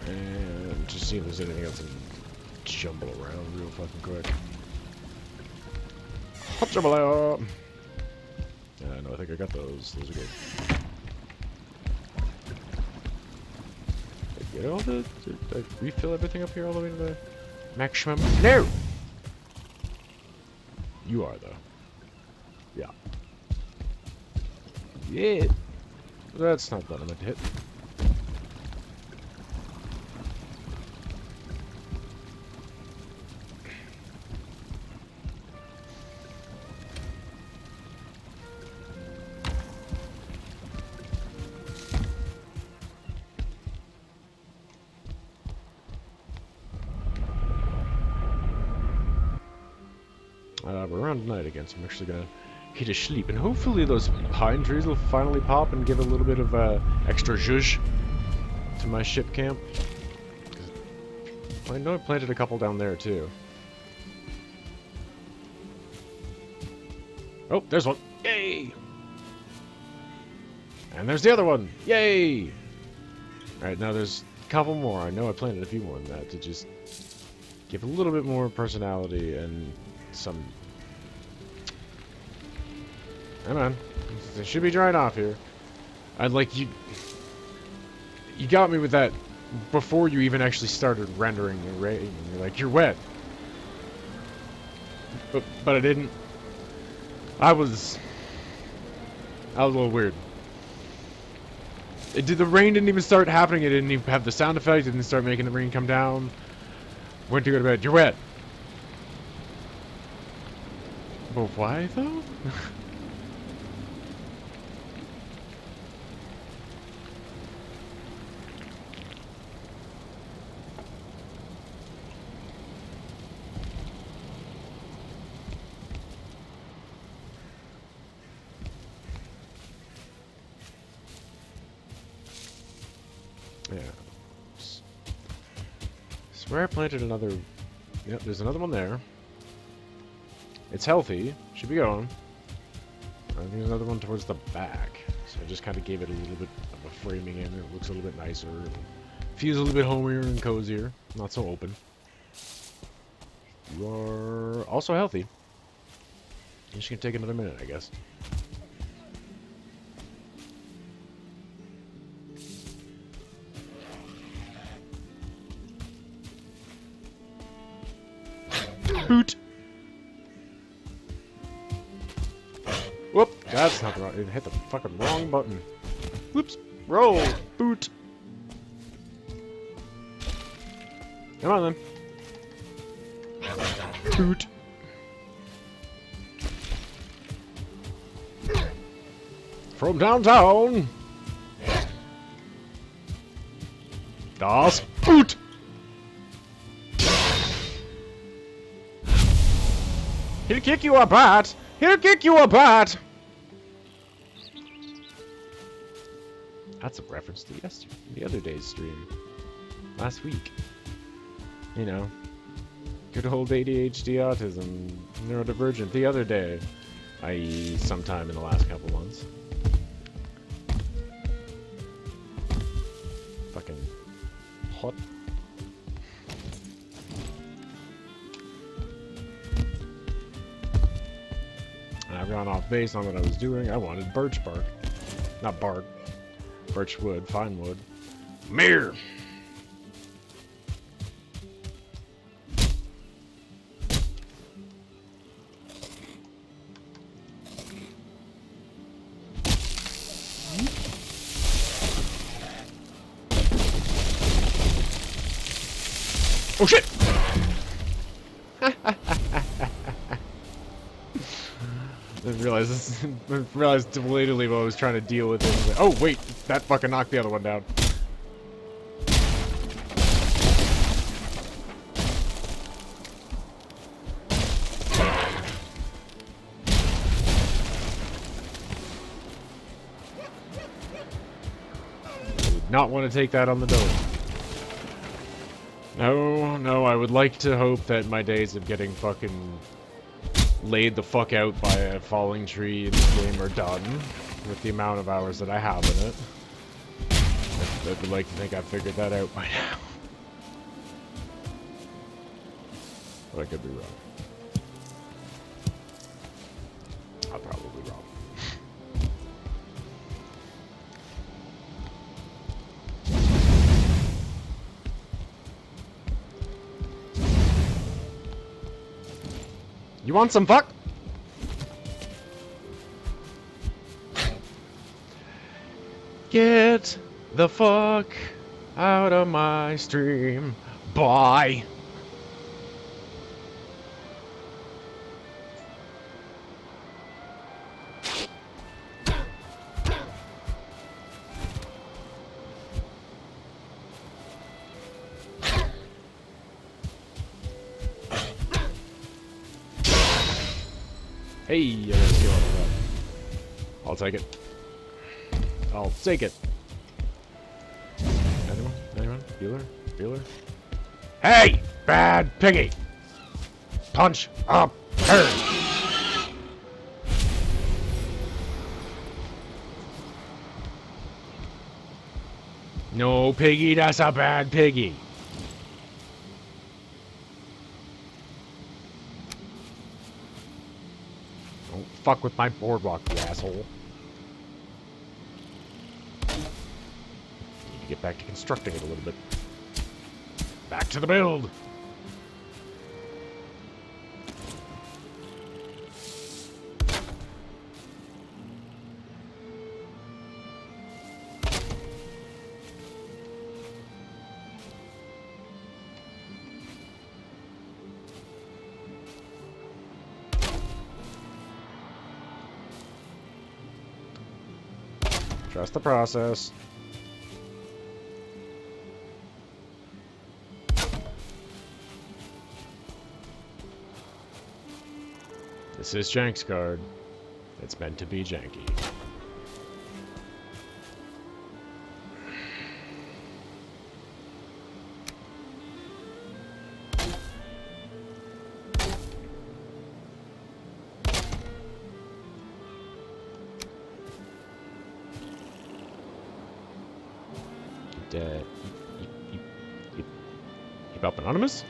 Speaker 2: And just see if there's anything else I can jumble around real fucking quick. Hop jumble out! No, I think I got those. Those are good. Did I get all the... Did I refill everything up here all the way to the maximum? No! You are, though. Yeah. Yeah! That's not that I meant to hit. We're around night again, so I'm actually gonna hit a sleep, and hopefully those pine trees will finally pop and give a little bit of extra zhuzh to my ship camp. I know I planted a couple down there too. Oh, there's one! Yay! And there's the other one! Yay! Alright, now there's a couple more. I know I planted a few more than that to just give a little bit more personality and some... Come on. It should be drying off here. I'd like you... You got me with that before you even actually started rendering the rain. You're like, you're wet. But I didn't. I was a little weird. The rain didn't even start happening. It didn't even have the sound effect. It didn't start making the rain come down. Went to go to bed. You're wet. But why though? Yeah. Swear I planted another... Yep, there's another one there. It's healthy. Should be going. I think there's another one towards the back. So I just kind of gave it a little bit of a framing in. It looks a little bit nicer. Feels a little bit homier and cozier. Not so open. You are also healthy. You're just going to take another minute, I guess. Boot. Whoop. That's not the wrong. It hit the fucking wrong button. Whoops. Roll. Boot. Come on then. Boot. From downtown. Das Boot. He'll kick you a butt! He'll kick you a butt! That's a reference to the other day's stream. Last week. You know. Good old ADHD autism. Neurodivergent the other day. I.e. sometime in the last couple months. Fucking hot. I've gone off base on what I was doing. I wanted birch bark. Not bark. Birch wood. Fine wood. Mirror! Oh shit! I realized belatedly what I was trying to deal with it. Oh wait, that fucking knocked the other one down. I did not want to take that on the door. No, I would like to hope that my days of getting fucking laid the fuck out by a falling tree in this game are done with the amount of hours that I have in it. I would like to think I've figured that out by now. But I could be wrong. I'm probably wrong. You want some fuck? Get the fuck out of my stream. Bye. Hey, I got a skill out of that. I'll take it. I'll take it. Anyone? Anyone? Healer? Hey! Bad piggy! Punch up her! No, piggy, that's a bad piggy. fuck with my boardwalk, you asshole. Need to get back to constructing it a little bit. Back to the build! Trust the process. This is Jank's card. It's meant to be janky. Keep up anonymous?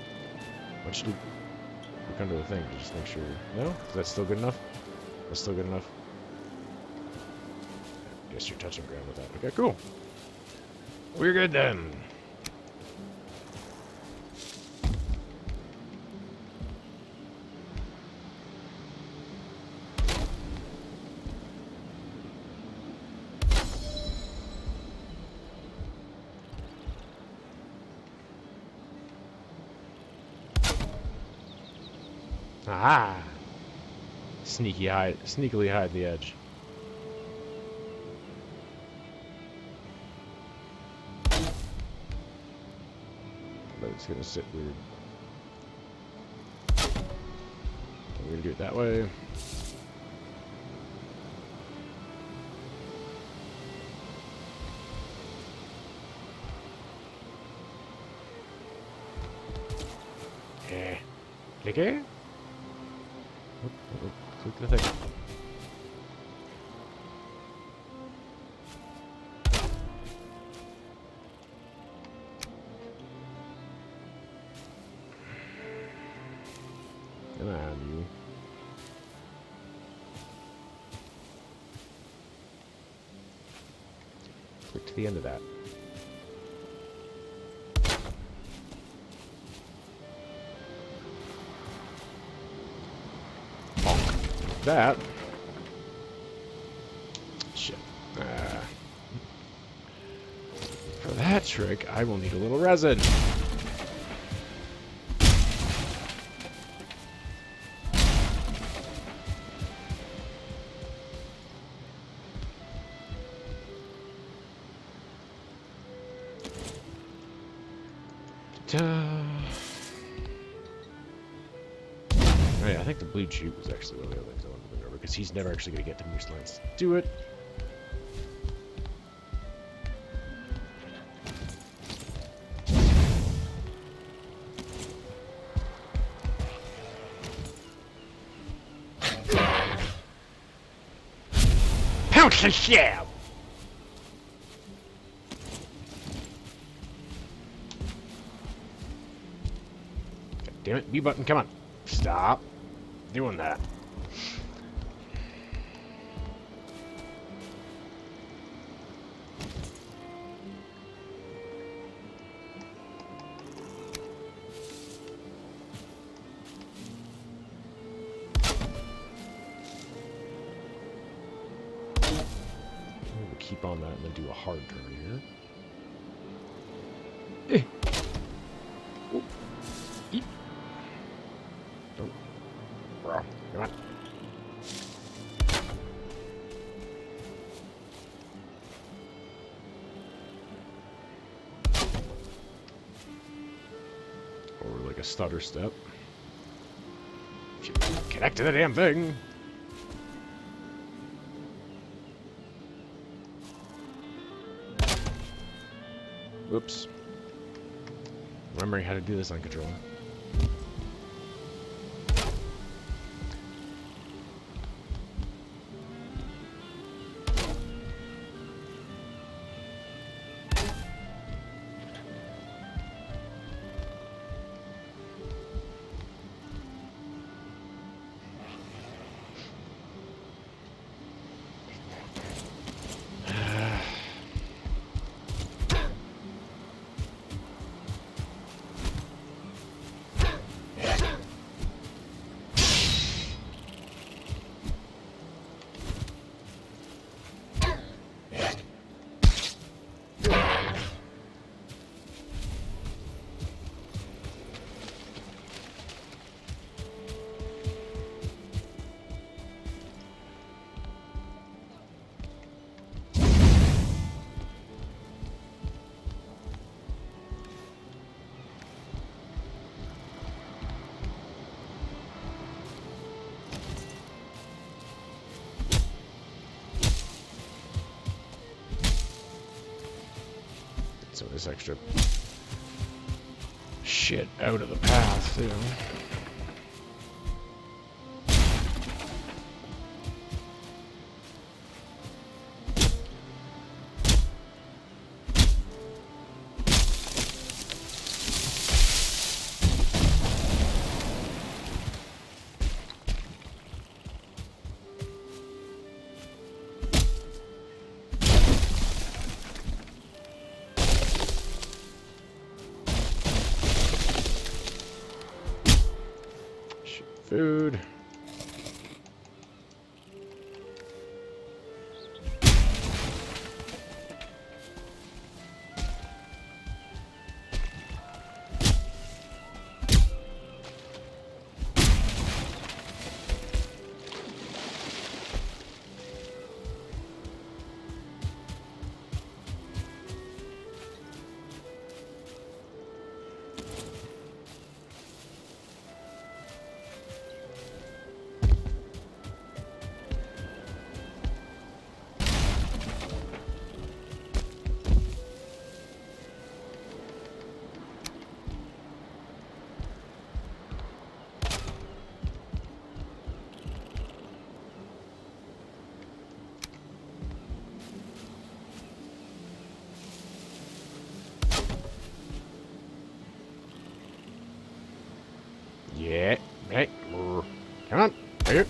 Speaker 2: What should we look under the thing to just make sure? No? Is that still good enough? That's still good enough? Guess you're touching ground with that. Okay, cool. We're good then. Ah! Sneakily hide the edge. But it's gonna sit weird. We're gonna do it that way. Click it. Click the thing. Come on, you. Click to the end of that. That. Shit. For that trick, I will need a little resin. Oh yeah, I think the blue chute was actually one of the other things I wanted to bring over, because he's never actually going to get to Moose Lines. Do it. Pounce the shell! God damn it, B button, come on. Stop doing that. We'll keep on that and then do a hard turn here. Oh. Eep. Oh. Bro, come on. Or like a stutter step. Connect to the damn thing. Whoops. Remembering how to do this on controller. this extra shit out of the path, too. Food. Yeah. Hey. Come on. Here.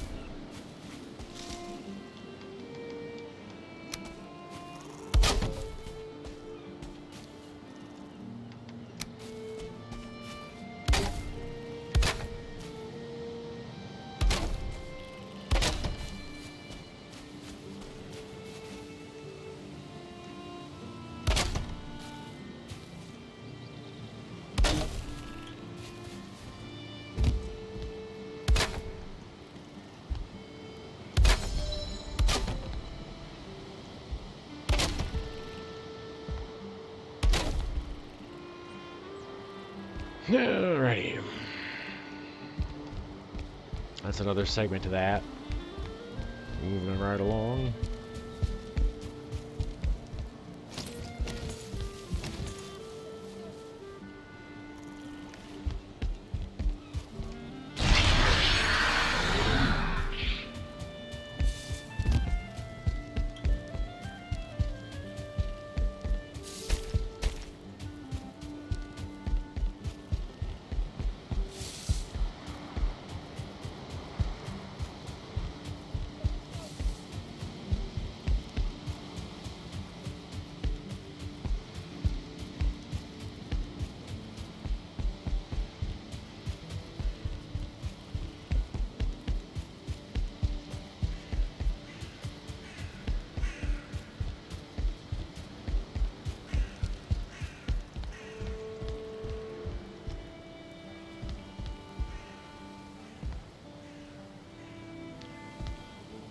Speaker 2: Alrighty. That's another segment of that. Moving right along.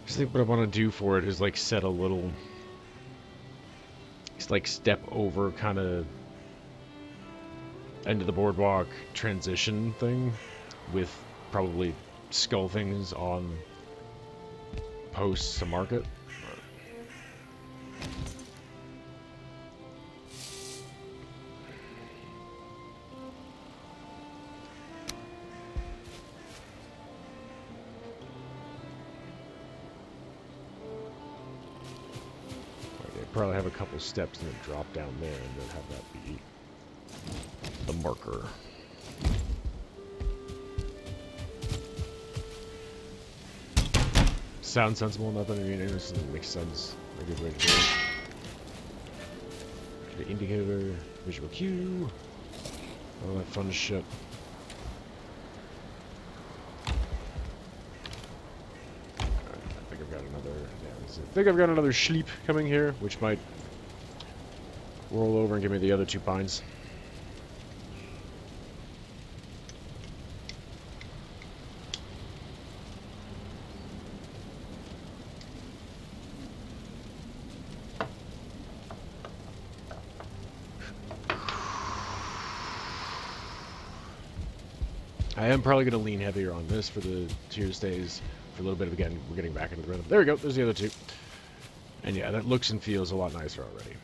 Speaker 2: I think what I want to do for it is like set a little, it's like step over kind of end of the boardwalk transition thing with probably skull things on posts to market. Probably have a couple steps and then drop down there and then have that be the marker. Sounds sensible enough. I mean, it makes sense. A good way to do it. The indicator, visual cue, all that fun shit. I think I've got another sleep coming here, which might roll over and give me the other 2 pines. I am probably going to lean heavier on this for the tier stays for a little bit. Again, we're getting back into the rhythm. There we go. There's the other 2. And yeah, that looks and feels a lot nicer already.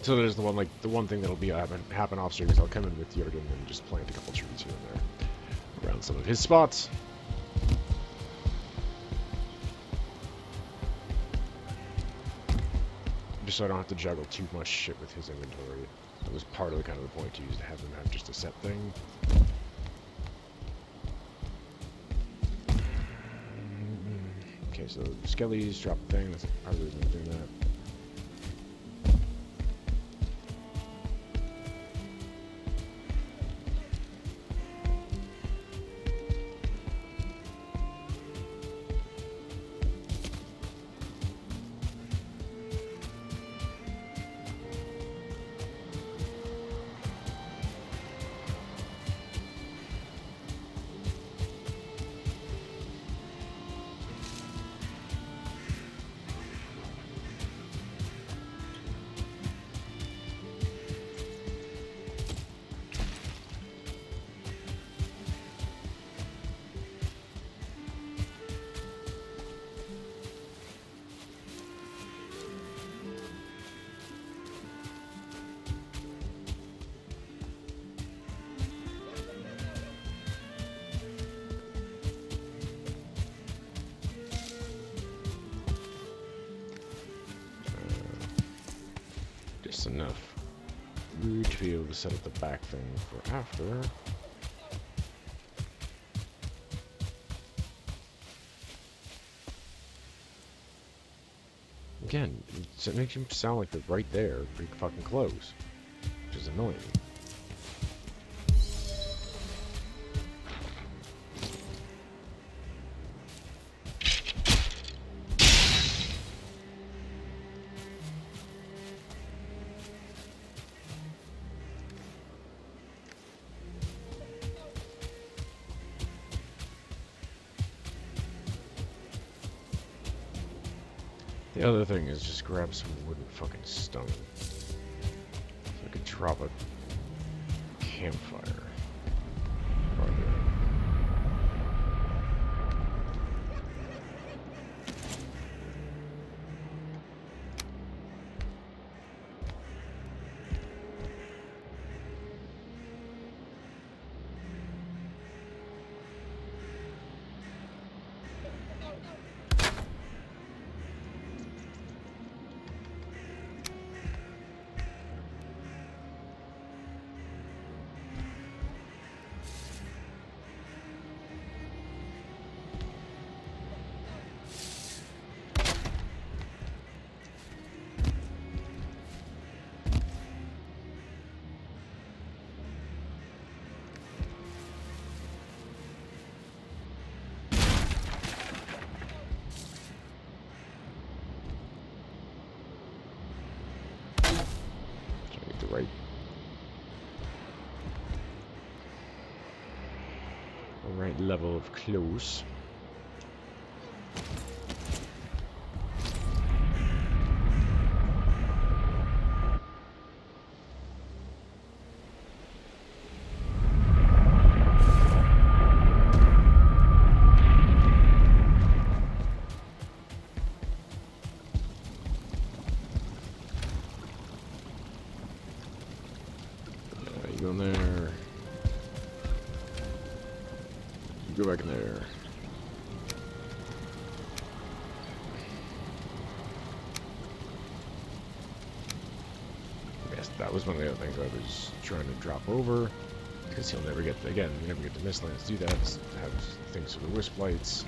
Speaker 2: So there's the one thing that'll be happen off stream is I'll come in with Jurgen and just plant a couple trees here and there around some of his spots. Just so I don't have to juggle too much shit with his inventory. That was part of the kind of the point to use to have him have just a set thing. Okay, so Skelly's drop the thing. That's part of the reason I'm doing that. Enough room to be able to set up the back thing for after. Again, it makes him sound like they're right there, pretty fucking close, which is annoying. The other thing is just grab some wooden fucking stone. So I could drop a campfire right there. Right level of close. You go in there. Go back in there. Yes, that was one of the other things I was trying to drop over, because he'll never get, again, you never get the Mistlands do that, have things for the Wisp Lights.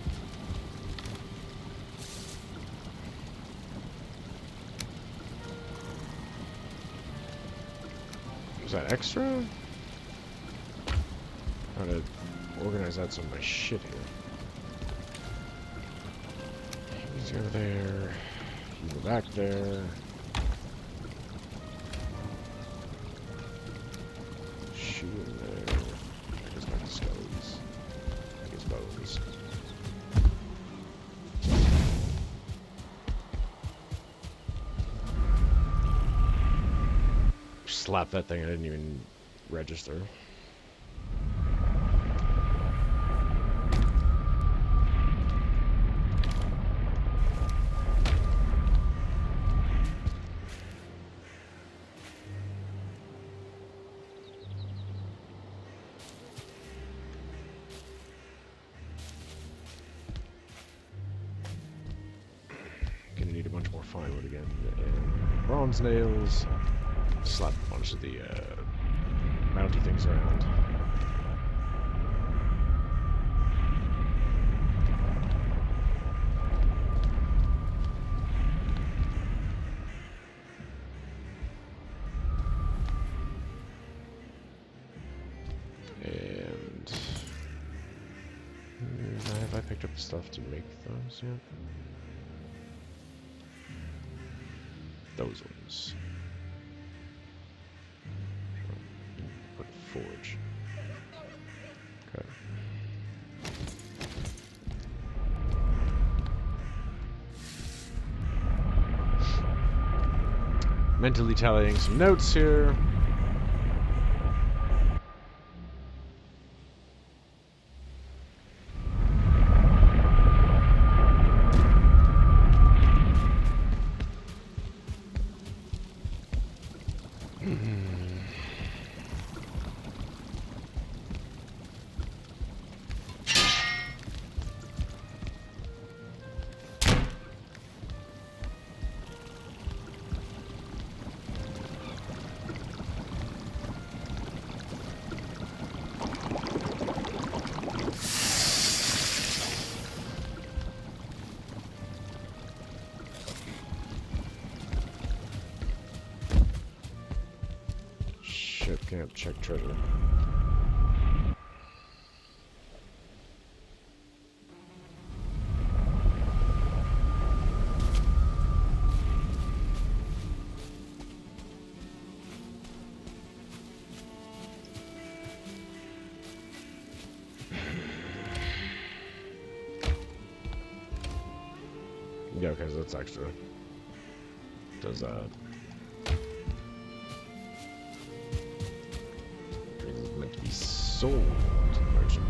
Speaker 2: Was that extra? Trying to organize out some of my shit here. He's over there. You go back there. Shoot in there. I guess not the skellies. I guess bones. Slap that thing, I didn't even register. plywood again, and bronze nails. Slap a bunch of the mounty things around. And have I picked up the stuff to make those yet? Those ones. Put forge. Okay. Mentally tallying some notes here. Camp, check treasure. Yeah, okay, so that's extra. Does meant to be sold to the merchant.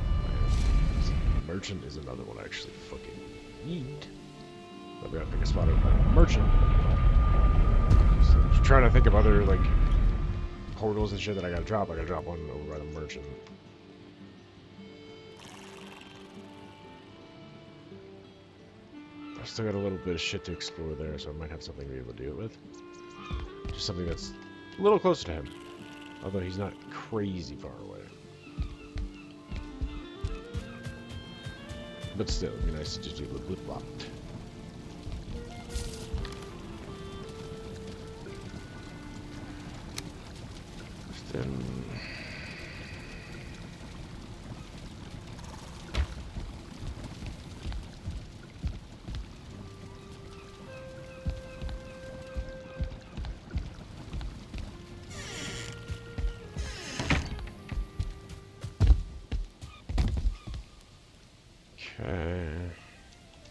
Speaker 2: Merchant is another one I actually fucking need. I'll be able to pick a spot over by the merchant. So I'm just trying to think of other like portals and shit that I gotta drop. I gotta drop one over by the merchant. I've still got a little bit of shit to explore there, so I might have something to be able to do it with. Just something that's a little closer to him. Although he's not crazy far away. But still, it'd be nice to just do a little blip blop. Then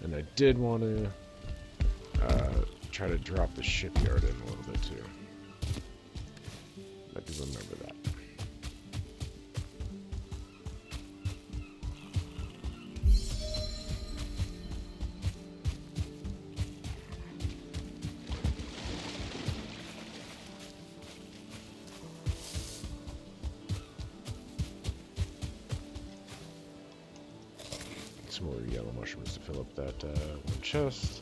Speaker 2: and I did want to try to drop the shipyard in a little bit too. I do remember that. Some more yellow mushrooms to fill up that one chest.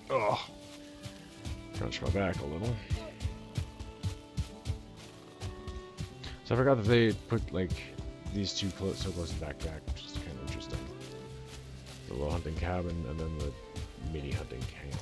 Speaker 2: Oh, crunch my back a little. So I forgot that they put like these two so close to back to back, which is kind of interesting. The little hunting cabin and then the mini hunting camp.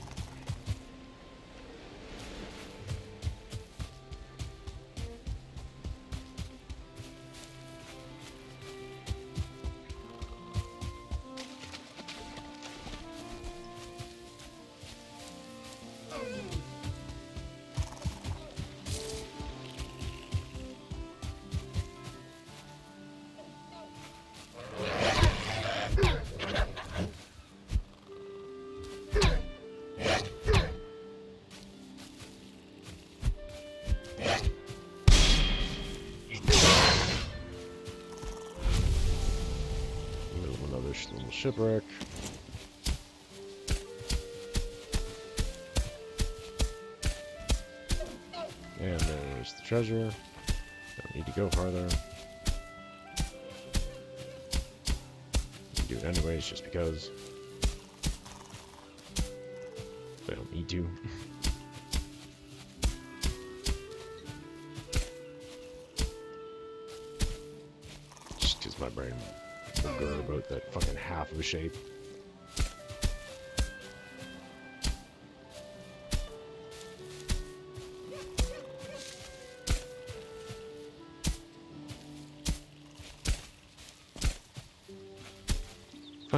Speaker 2: Little shipwreck. And there's the treasure. Don't need to go farther. do it anyways, just because they don't need to. Just because my brain will go about that fucking half of a shape.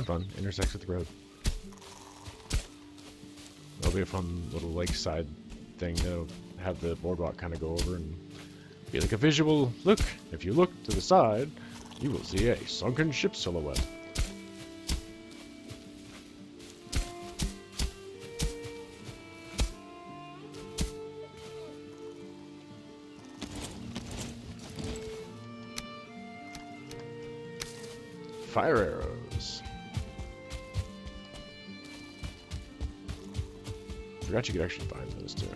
Speaker 2: Fun. Intersects with the road. That'll be a fun little lakeside thing to have the boardwalk kind of go over and be like a visual look. If you look to the side, you will see a sunken ship silhouette. Fire arrows. Forgot you could actually find those too.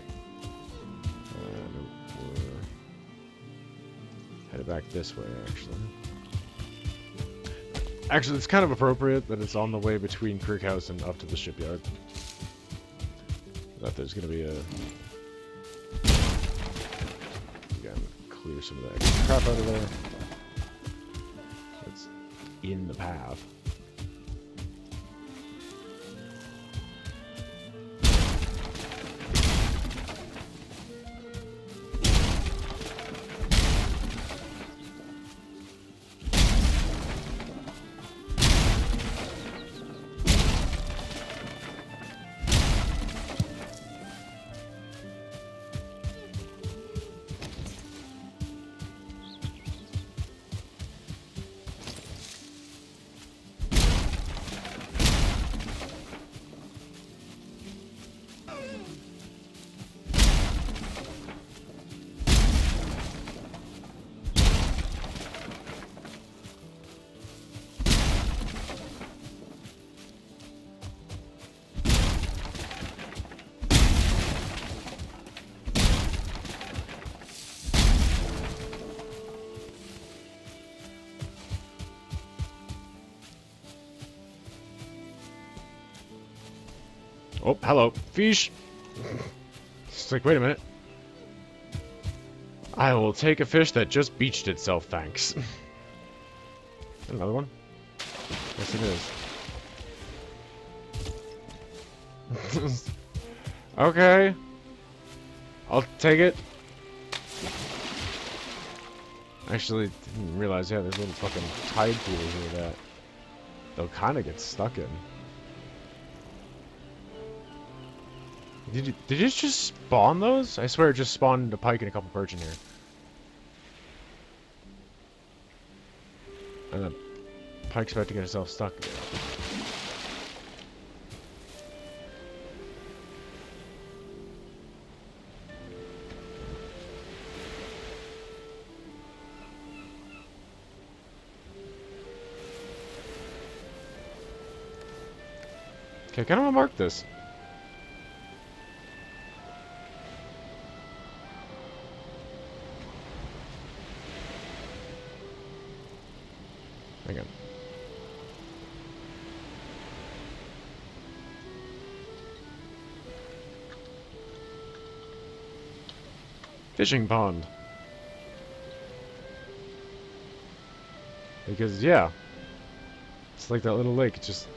Speaker 2: Headed back this way, actually. Actually, it's kind of appropriate that it's on the way between Kirkhouse and up to the shipyard. That there's going to be a... Again, clear some of that extra crap out of there. That's in the path. Oh, hello. Fish! It's like, wait a minute. I will take a fish that just beached itself, thanks. Another one? Yes, it is. Okay. I'll take it. Actually, didn't realize, yeah, there's little fucking tide pools here that they'll kind of get stuck in. Did you just spawn those? I swear it just spawned a pike and a couple perch in here. And the pike's about to get itself stuck again. Okay, kind of mark this. Hang on. Fishing pond. Because, yeah. It's like that little lake. It's just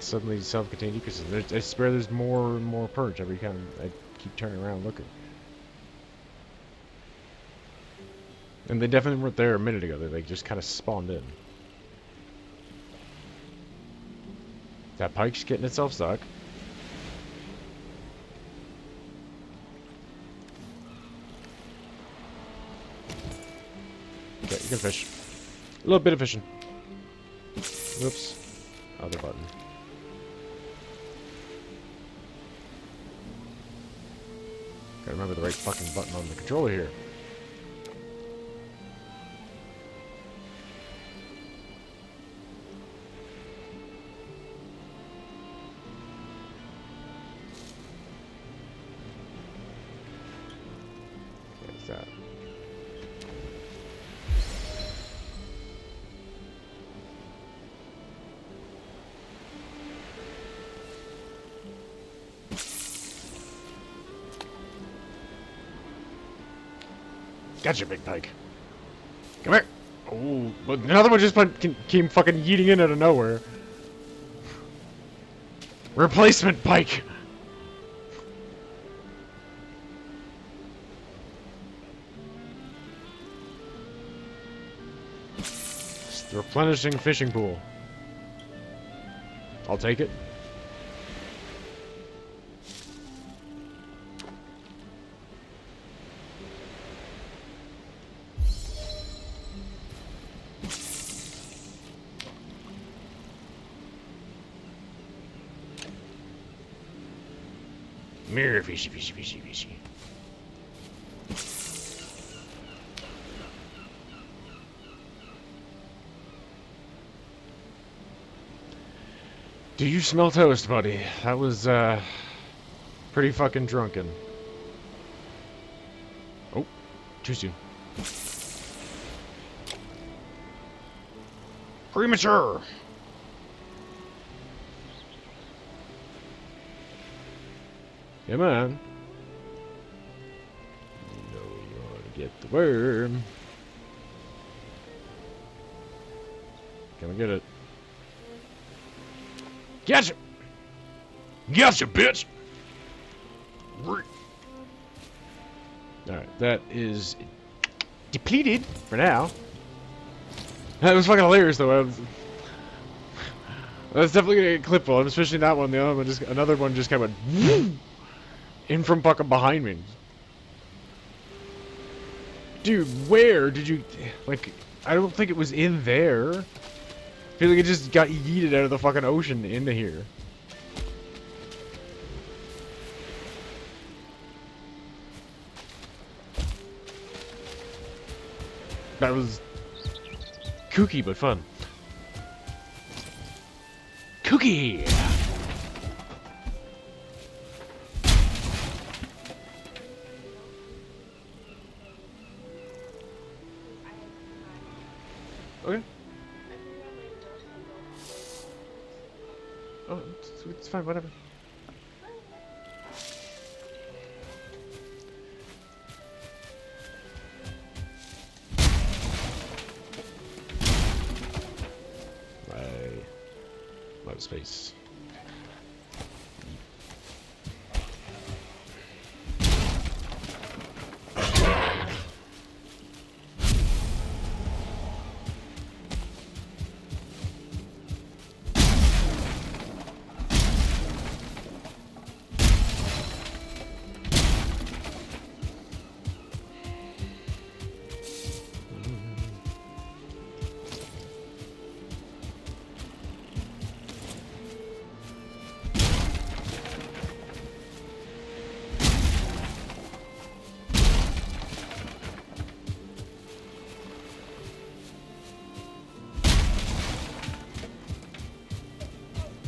Speaker 2: suddenly self-contained ecosystem. I swear there's more and more perch every time I keep turning around looking. And they definitely weren't there a minute ago. They just kind of spawned in. That pike's getting itself stuck. Okay, you can fish. A little bit of fishing. Whoops. Other button. Gotta remember the right fucking button on the controller here. That. Gotcha, big pike. Come here. Oh, but another one just came fucking yeeting in out of nowhere. Replacement pike. It's the replenishing fishing pool. I'll take it. Mirror fishy, fishy, fishy, fishy. Do you smell toast, buddy? That was, pretty fucking drunken. Oh, too soon. Premature! Come on. You know you want to get the worm. Can we get it? Gotcha! Gotcha, bitch! Alright, that is depleted for now. That was fucking hilarious, though. That's definitely gonna get clip full, especially that one. The other one another one just kind of went in from fucking behind me. Dude, where did you... Like, I don't think it was in there. I feel like it just got yeeted out of the fucking ocean into here. That was... kooky, but fun. Kooky! Okay. Oh, it's fine, whatever. A lot of space.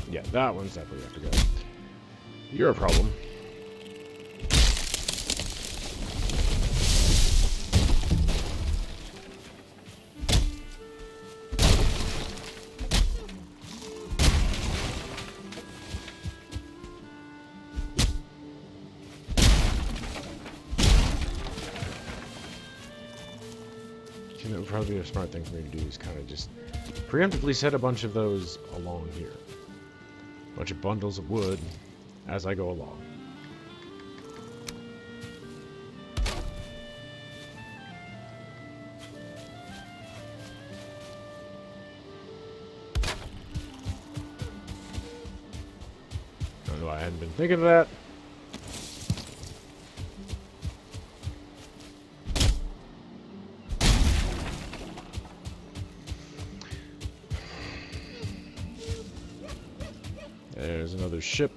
Speaker 2: Yeah, that one's definitely have to go. You're a problem. You know, probably a smart thing for me to do is kind of just preemptively set a bunch of those along here. Bunch of bundles of wood as I go along. I don't know, I hadn't been thinking of that. There's another ship.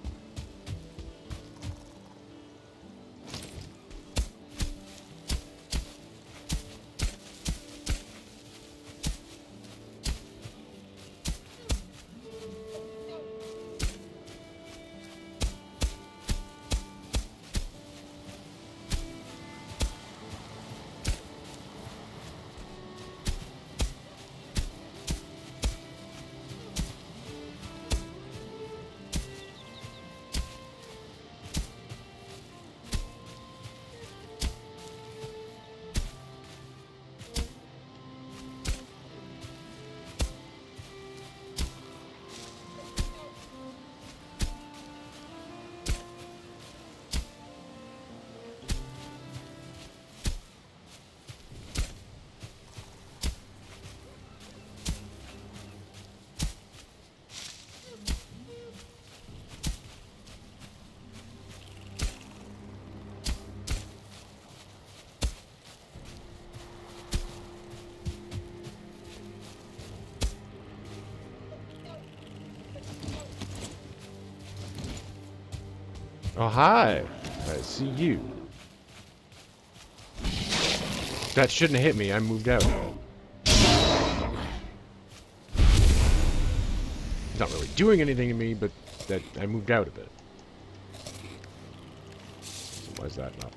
Speaker 2: Oh, hi. I see you. That shouldn't have hit me. I moved out. It's not really doing anything to me, but that I moved out of it. So why is that not?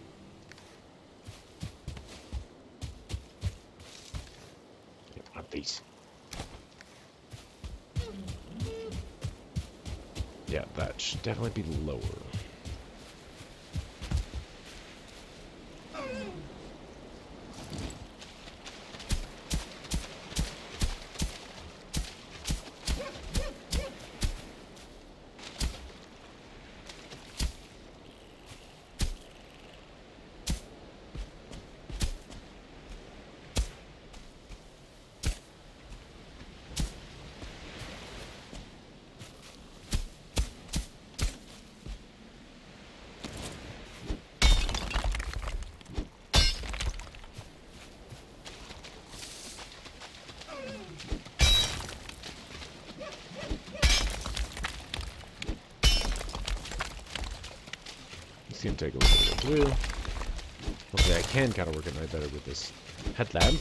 Speaker 2: My face. Yeah, that should definitely be lower. It's gonna take a little bit of blue. Hopefully I can kind of organize better with this headlamp.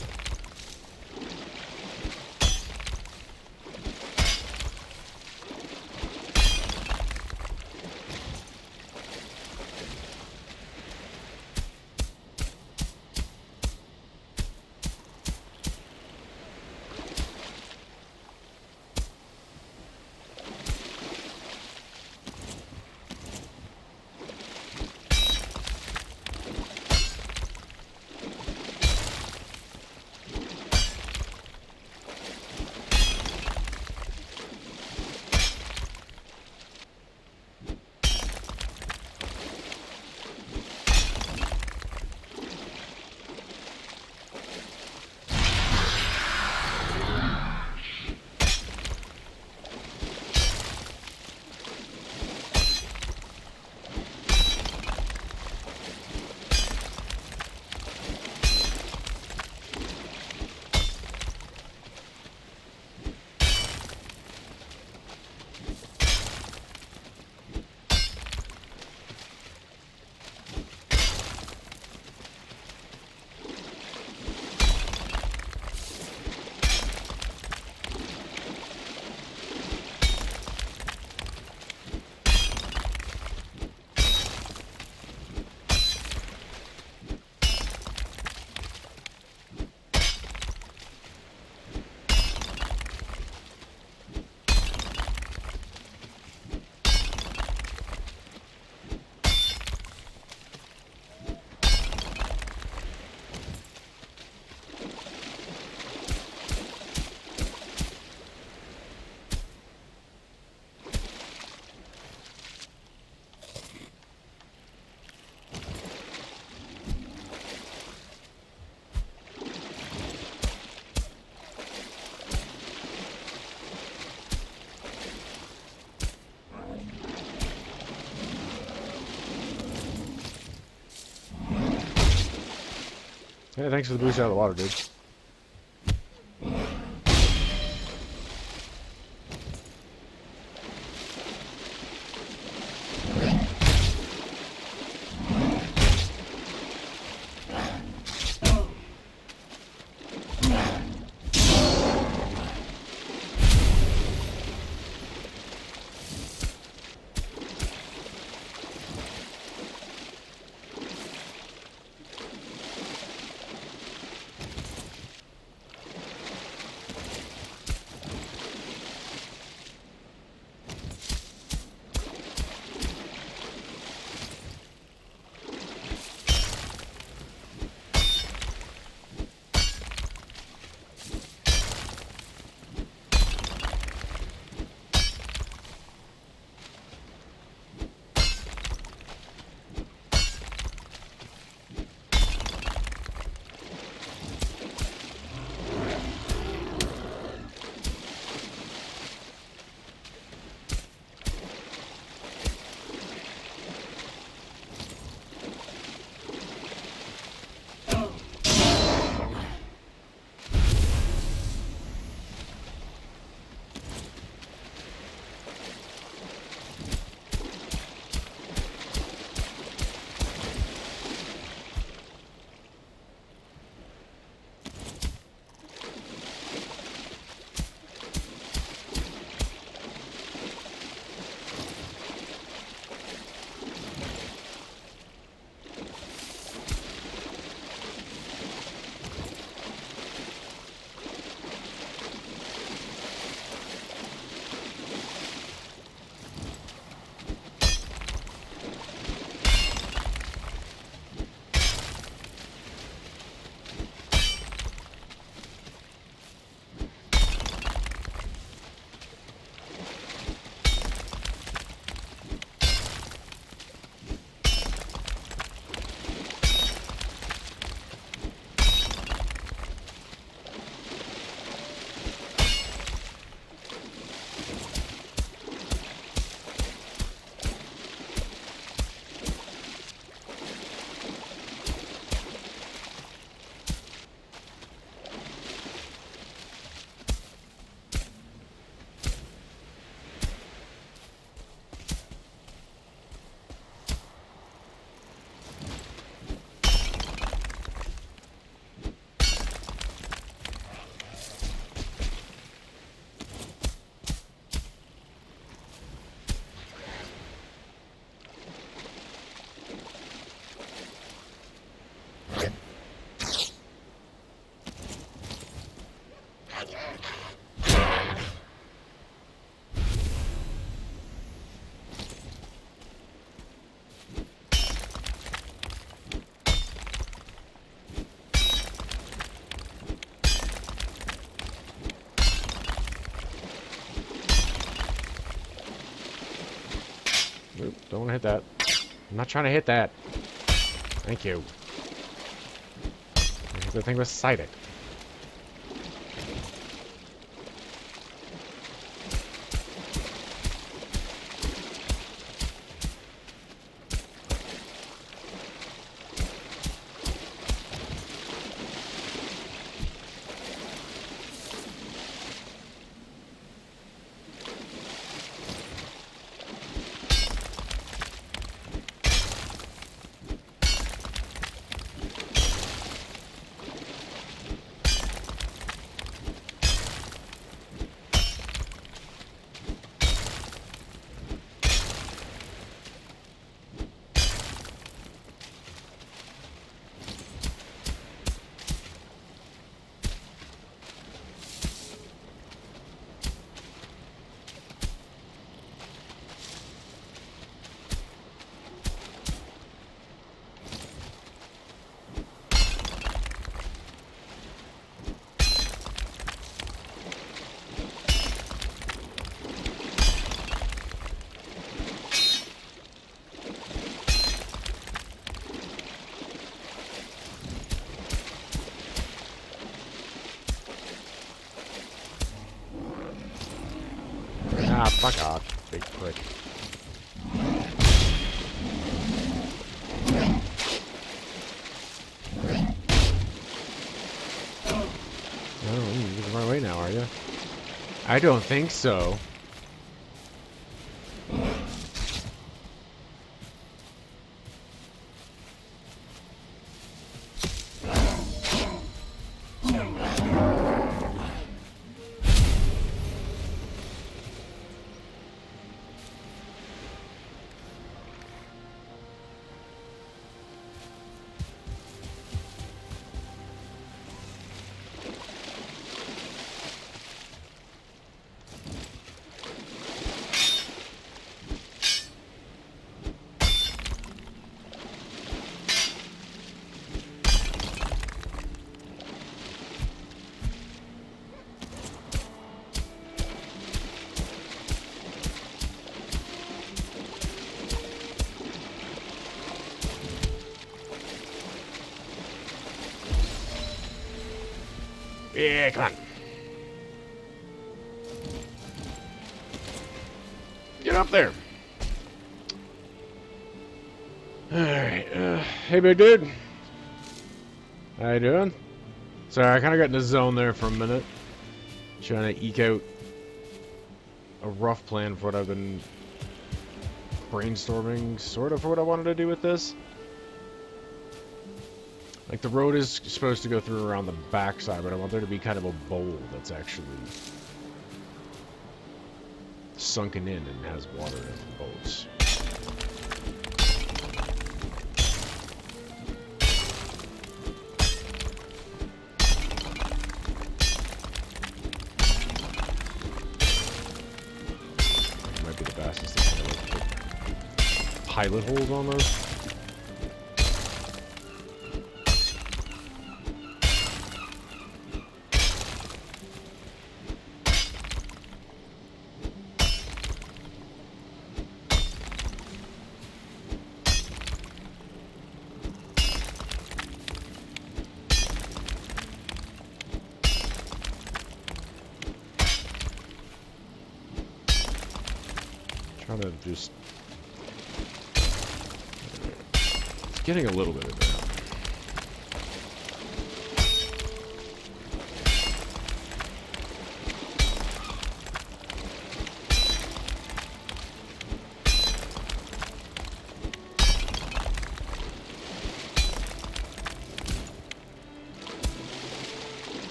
Speaker 2: Hey, thanks for the boost out of the water, dude. Oop, don't want to hit that. I'm not trying to hit that. Thank you. I hit the thing beside it. Ah, fuck off, big prick. Oh, you can run away now, are you? I don't think so. Yeah, come on. Get up there. Alright, hey big dude. How you doing? Sorry, I kind of got in the zone there for a minute. Trying to eke out a rough plan for what I've been brainstorming, sort of, for what I wanted to do with this. Like, the road is supposed to go through around the backside, but I want there to be kind of a bowl that's actually sunken in and has water in the boats. Might be the fastest thing to put pilot holes on those. Trying to just... It's getting a little bit of that.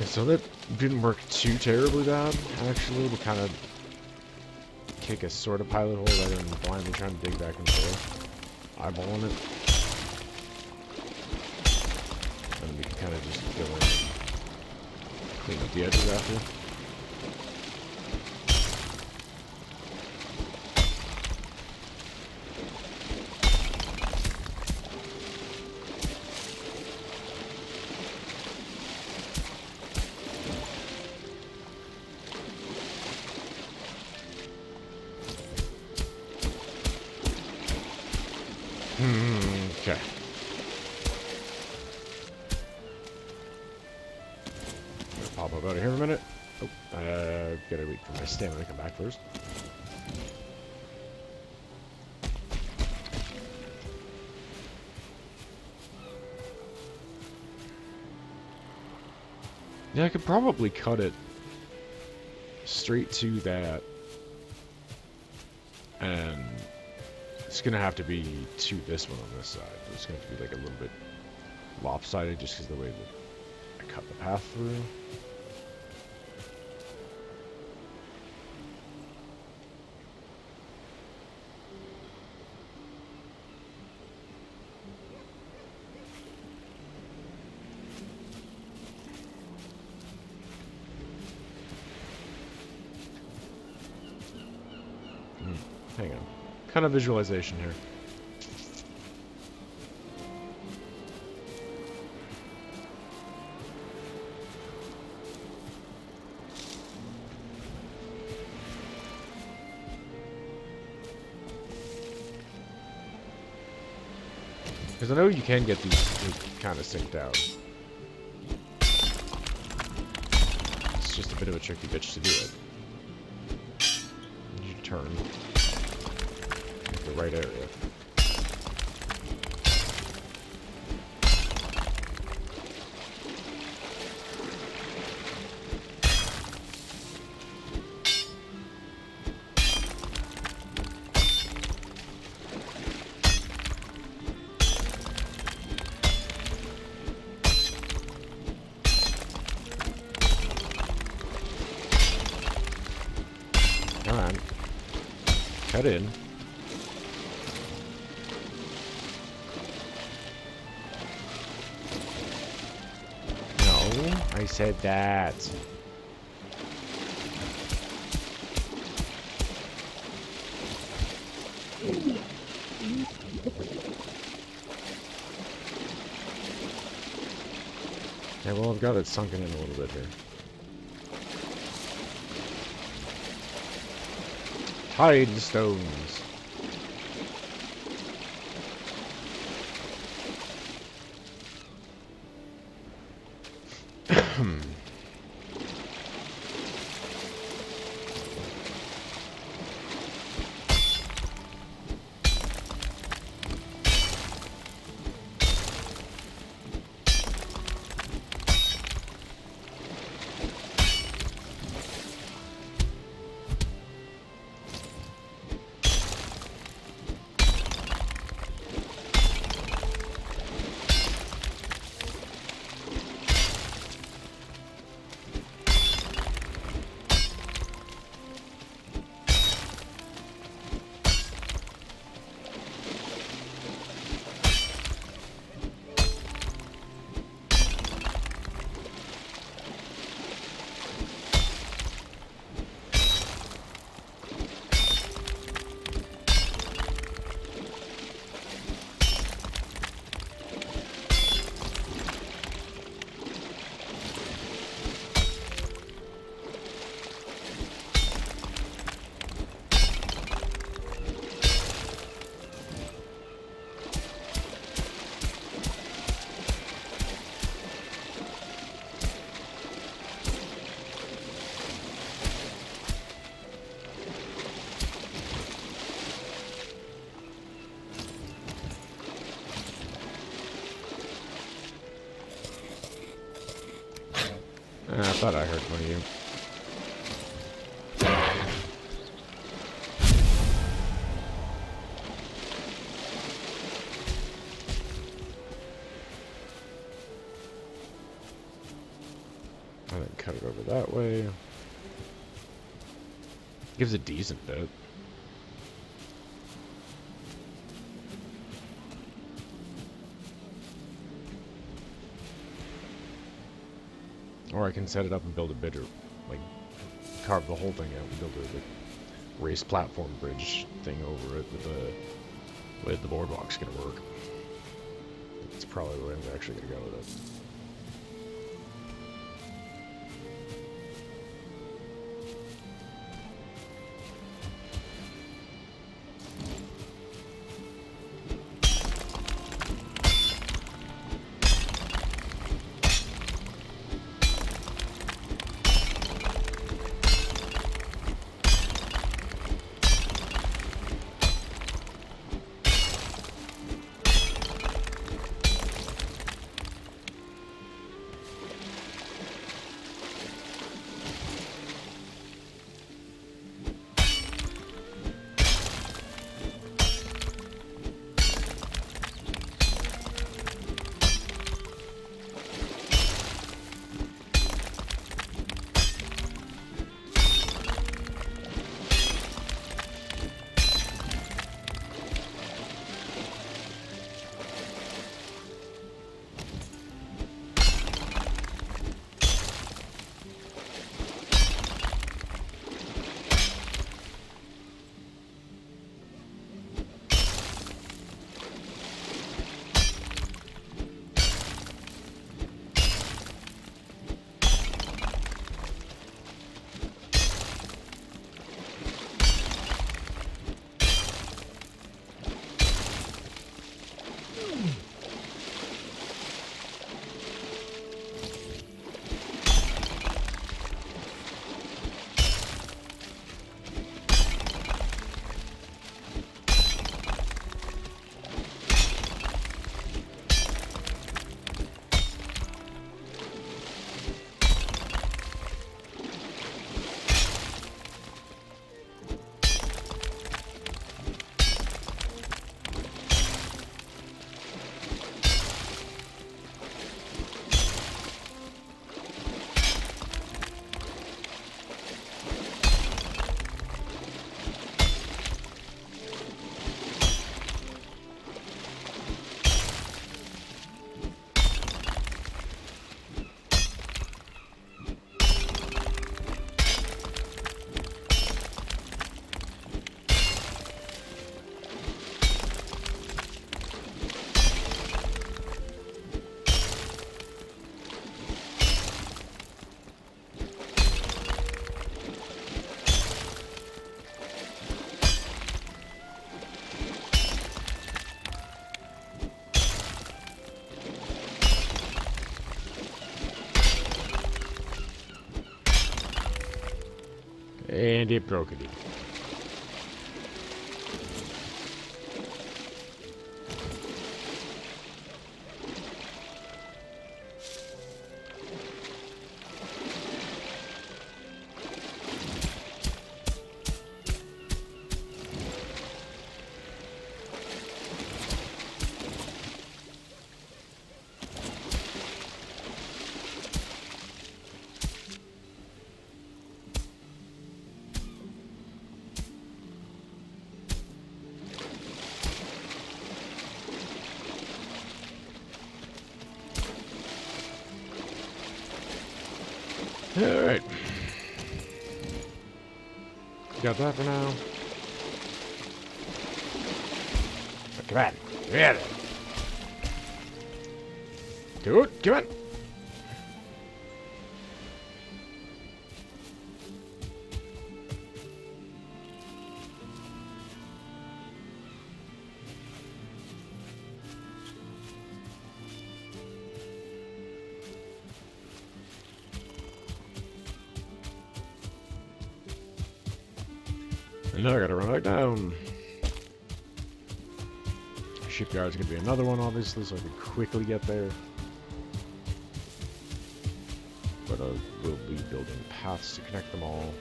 Speaker 2: So that didn't work too terribly bad, actually, to kind of kick a sort of pilot hole rather than blindly trying to dig back and forth, eyeballing it. And we can kind of just go in and clean up the edges after. pop up out of here in a minute. Oh, gotta wait for my stamina to come back first. Yeah, I could probably cut it straight to that. And it's gonna have to be to this one on this side. It's gonna have to be like a little bit lopsided just because of the way that I cut the path through. Hang on. Kind of visualization here. Because I know you can get these kind of synced out. It's just a bit of a tricky bitch to do it. You turn the right area. Come on. Cut in. No, I said that. Yeah, well, I've got it sunken in a little bit here. Hide the stones. I thought I heard one of you. I didn't cut it over that way. Gives a decent bit. Or I can set it up and build a bigger, like, carve the whole thing out and build a like, raised platform bridge thing over it with the way the boardwalk's gonna work. That's probably the way I'm actually gonna go with it. And it broke again. Alright. Got that for now. Oh, come on. Get it. Dude, come on. And now I gotta run back down. Shipyard's gonna be another one, obviously, so I can quickly get there. But I will be building paths to connect them all.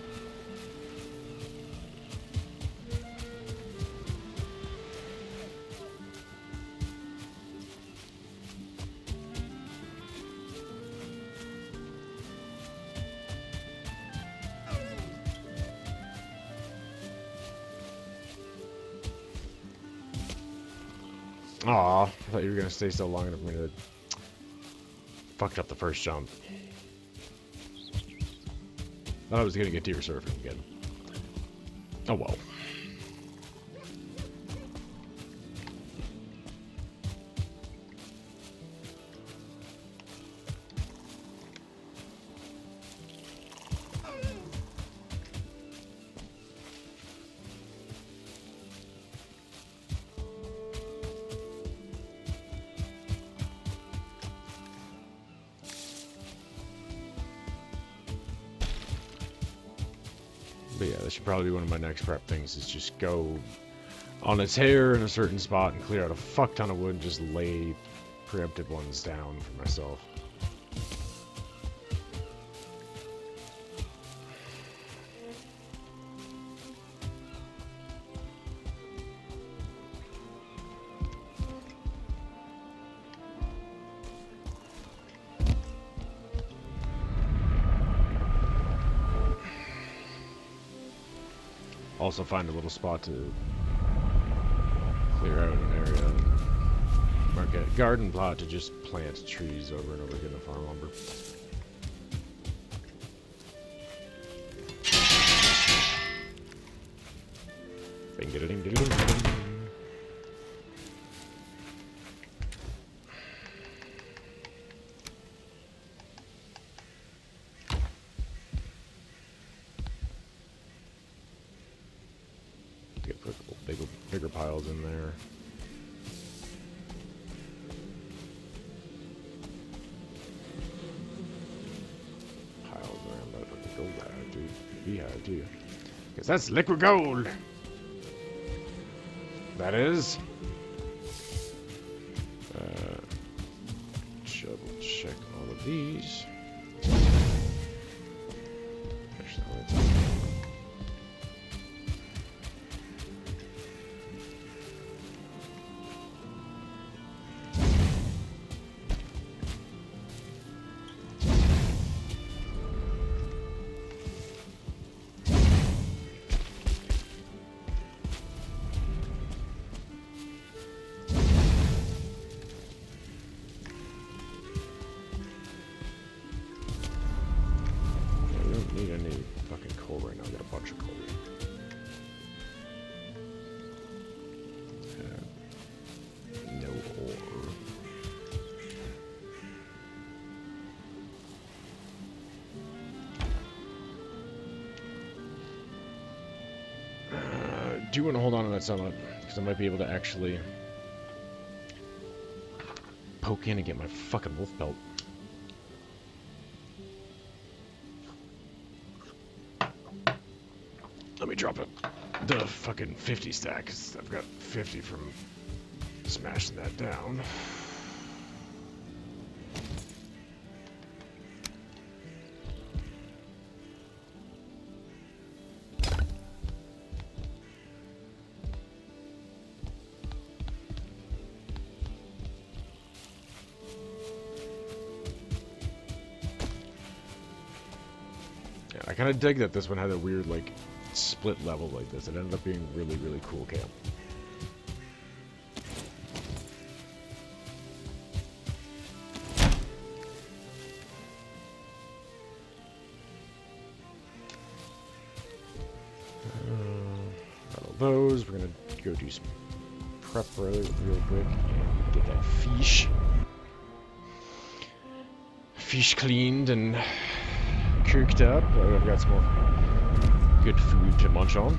Speaker 2: Aw, I thought you were gonna stay so long enough for me to fucked up the first jump. Thought I was gonna get deer surfing again. Oh well. But yeah, that should probably be one of my next prep things, is just go on its hair in a certain spot and clear out a fuck ton of wood and just lay preemptive ones down for myself. Also find a little spot to clear out an area. Mark a garden plot to just plant trees over and over again to farm lumber. Ding-a-ding-ding-ding-ding. Put a couple bigger piles in there. Piles around that fucking gold I do. Beehive too. Because that's liquid gold. That is. Double check all of these. Actually, need any fucking coal right now. I got a bunch of coal. No ore. Do you want to hold on to that summit? Because I might be able to actually poke in and get my fucking wolf belt. Let me drop the fucking 50 stack, 'cause I've got 50 from smashing that down. I kind of dig that this one had a weird, like, split level like this. It ended up being really, really cool camp. Got all those. We're going to go do some prep real quick and get that fish. Fish cleaned and cooked up. I've got some more good food to munch on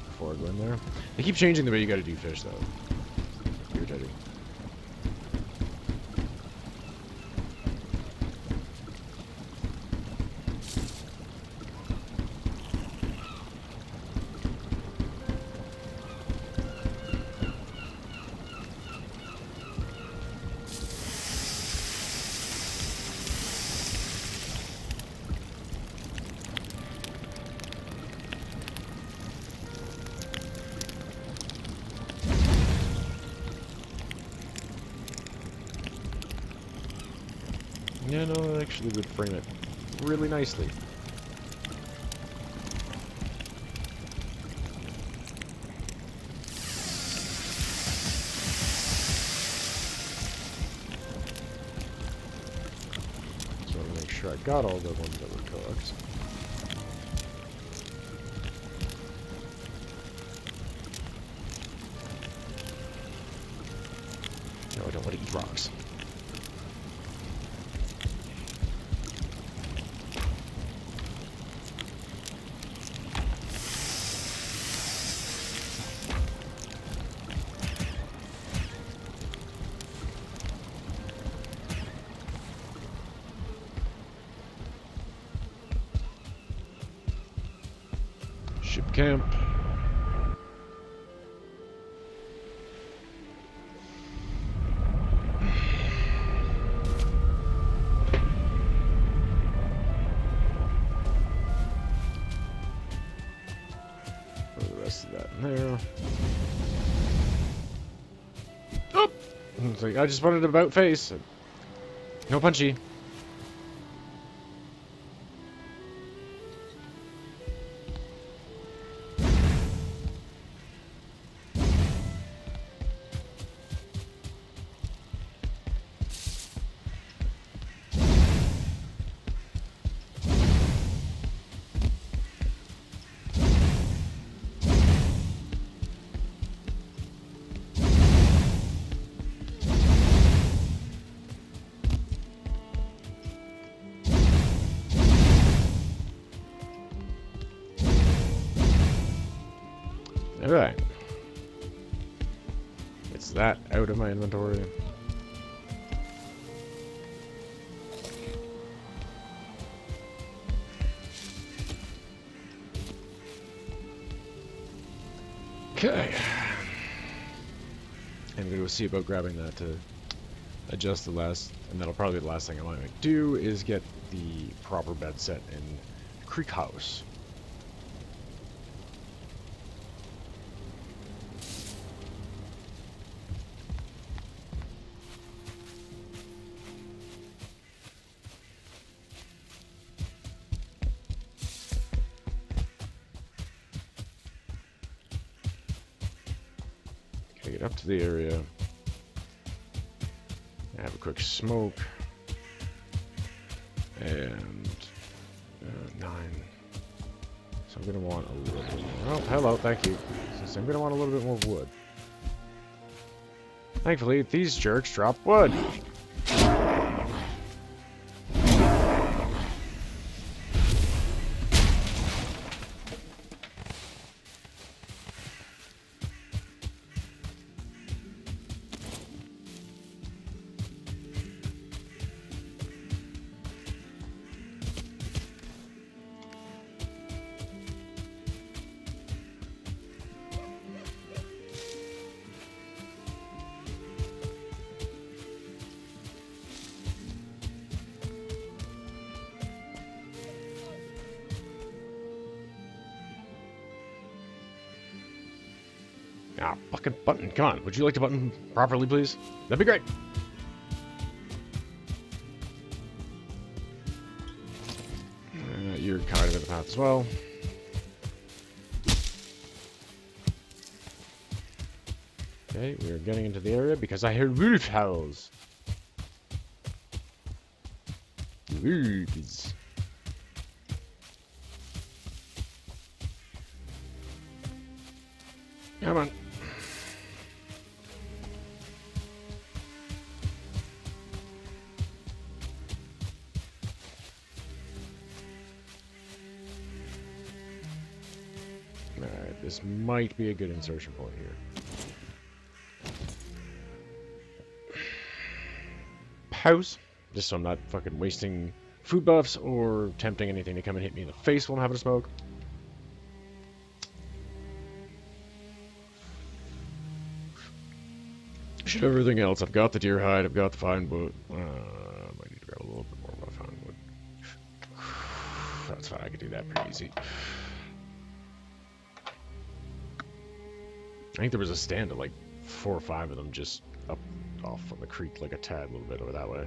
Speaker 2: before I go in there. They keep changing the way you gotta do fish, though. Irritating. Yeah, no, it actually would frame it really nicely. So I want to make sure I got all the ones that were cooked. No, I don't want to eat rocks. Ship camp. Throw the rest of that in there. Oh! It's like, I just wanted an about face. No punchy. Alright. It's that out of my inventory. Okay. I'm going to see about grabbing that to adjust the last, and that'll probably be the last thing I want to do is get the proper bed set in Creek House. Get up to the area, have a quick smoke, and 9. So I'm going to want a little bit more. Oh, hello, thank you. So I'm going to want a little bit more wood. Thankfully, these jerks drop wood. Ah, fucking button. Come on. Would you like to button properly, please? That'd be great. You're kind of in the path as well. Okay, we're getting into the area because I hear wolf howls. Wolves. Come on. Alright, this might be a good insertion point here. House, just so I'm not fucking wasting food buffs or tempting anything to come and hit me in the face while I'm having a smoke. Should have everything else. I've got the deer hide, I've got the fine wood. I might need to grab a little bit more of my fine wood. That's fine, I can do that pretty easy. I think there was a stand of like 4 or 5 of them just up off on the creek, like a tad, a little bit over that way.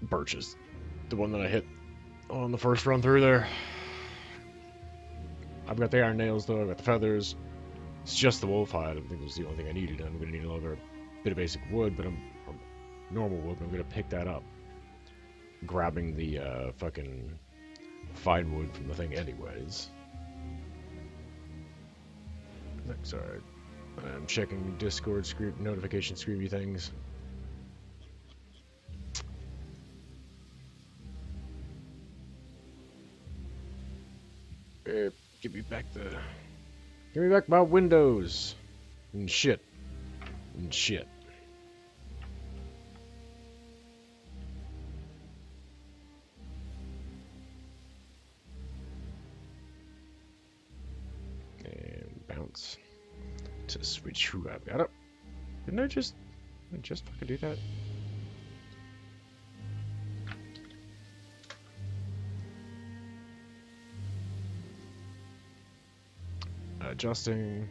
Speaker 2: Birches, the one that I hit on the first run through there. I've got the iron nails though, I've got the feathers. It's just the wolf hide. I think it was the only thing I needed. I'm gonna need another bit of basic wood, but normal wood, but I'm gonna pick that up. Grabbing the fucking fine wood from the thing anyways. Sorry. I'm checking Discord notification screamy things. Give me back my windows and shit and shit. And bounce to switch who I've got up. Didn't I just fucking do that? Adjusting.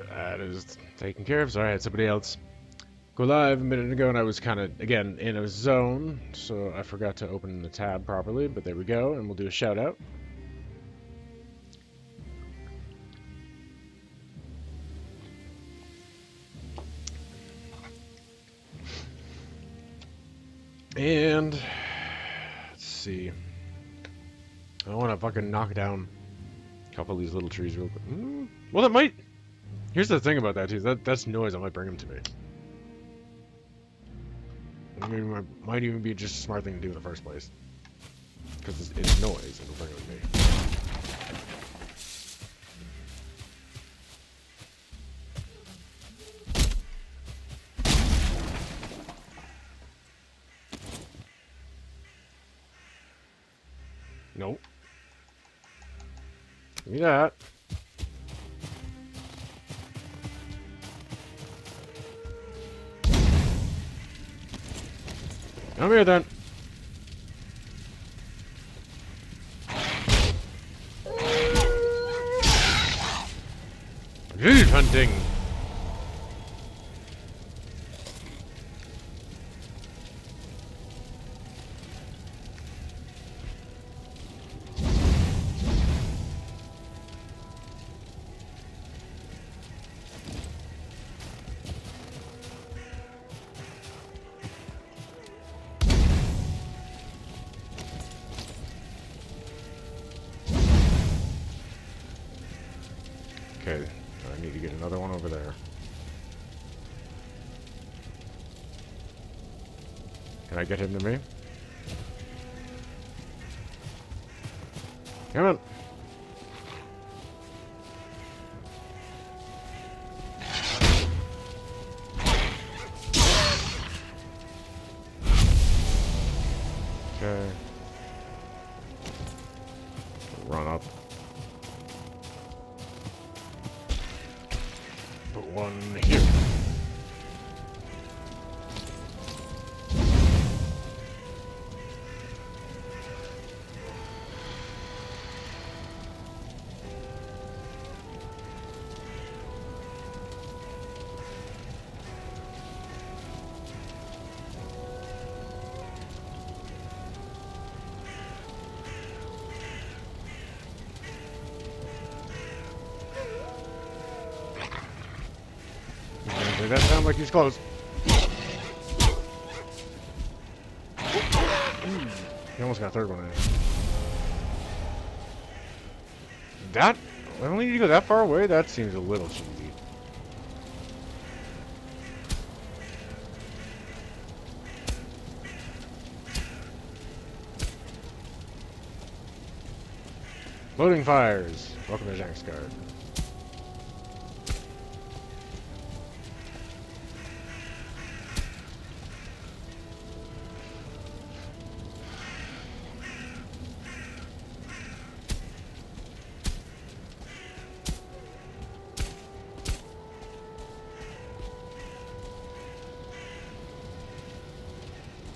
Speaker 2: That is taken care of. Sorry, I had somebody else go live a minute ago, and I was kind of, again, in a zone, so I forgot to open the tab properly, but there we go, and we'll do a shout-out. And, let's see. I want to fucking knock down a couple of these little trees real quick. Well, that might... Here's the thing about that, too. That's noise. I might bring them to me. I mean, it might even be just a smart thing to do in the first place. Because it's noise. It'll bring it with me. Nope. Give me that. Come here then. Wolf hunting. Okay, I need to get another one over there. Can I get him to me? Come on. Okay. Run up. Put one here. Did that sound like he's close? He almost got a third one in. That? I don't need to go that far away? That seems a little cheesy. Loading fires. Welcome to Jack's Guard.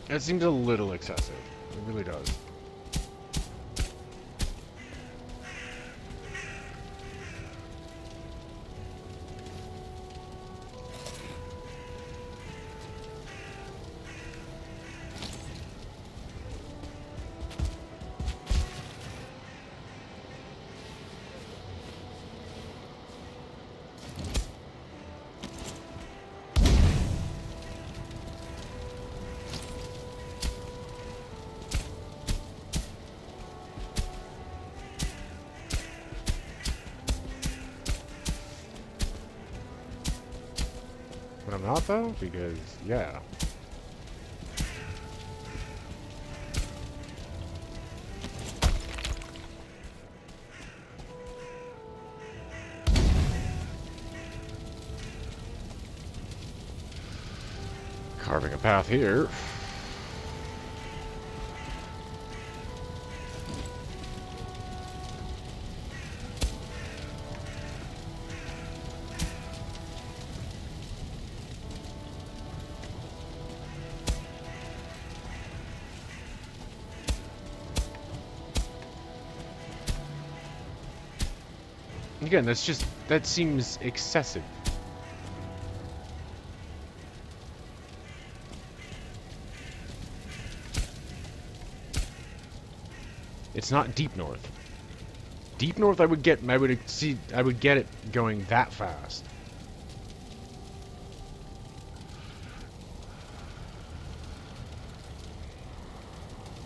Speaker 2: That seems a little excessive. It really does. But I'm not, though, because, yeah. Carving a path here. Again, that seems excessive. It's not deep north. Deep north, I would get it going that fast.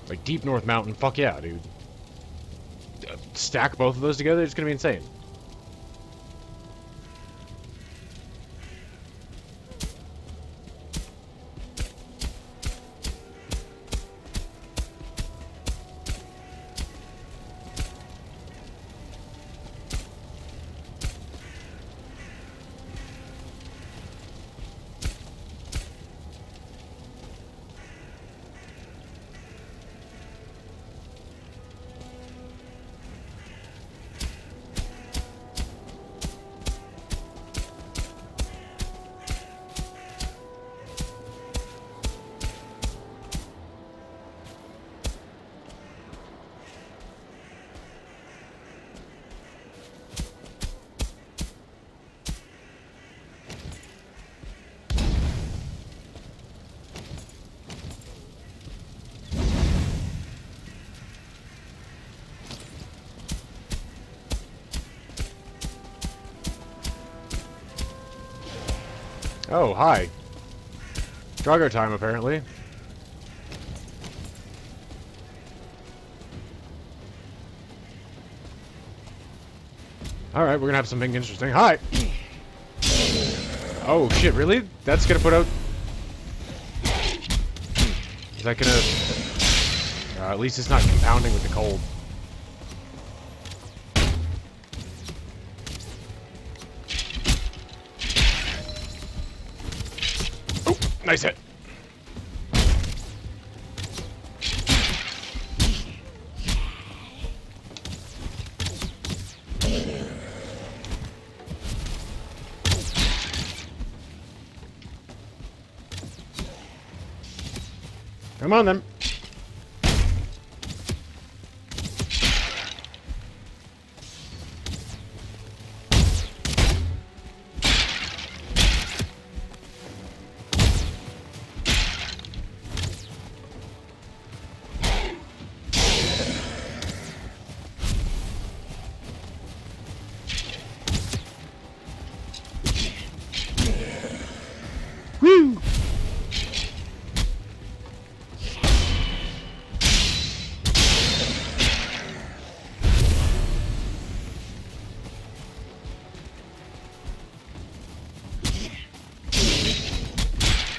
Speaker 2: Like deep north mountain, fuck yeah, dude. Stack both of those together, it's gonna be insane. Oh, hi. Drago time, apparently. Alright, we're gonna have something interesting. Hi! Oh, shit, really? That's gonna put out... Is that gonna... at least it's not compounding with the cold. Nice hit. Come on then. Woo!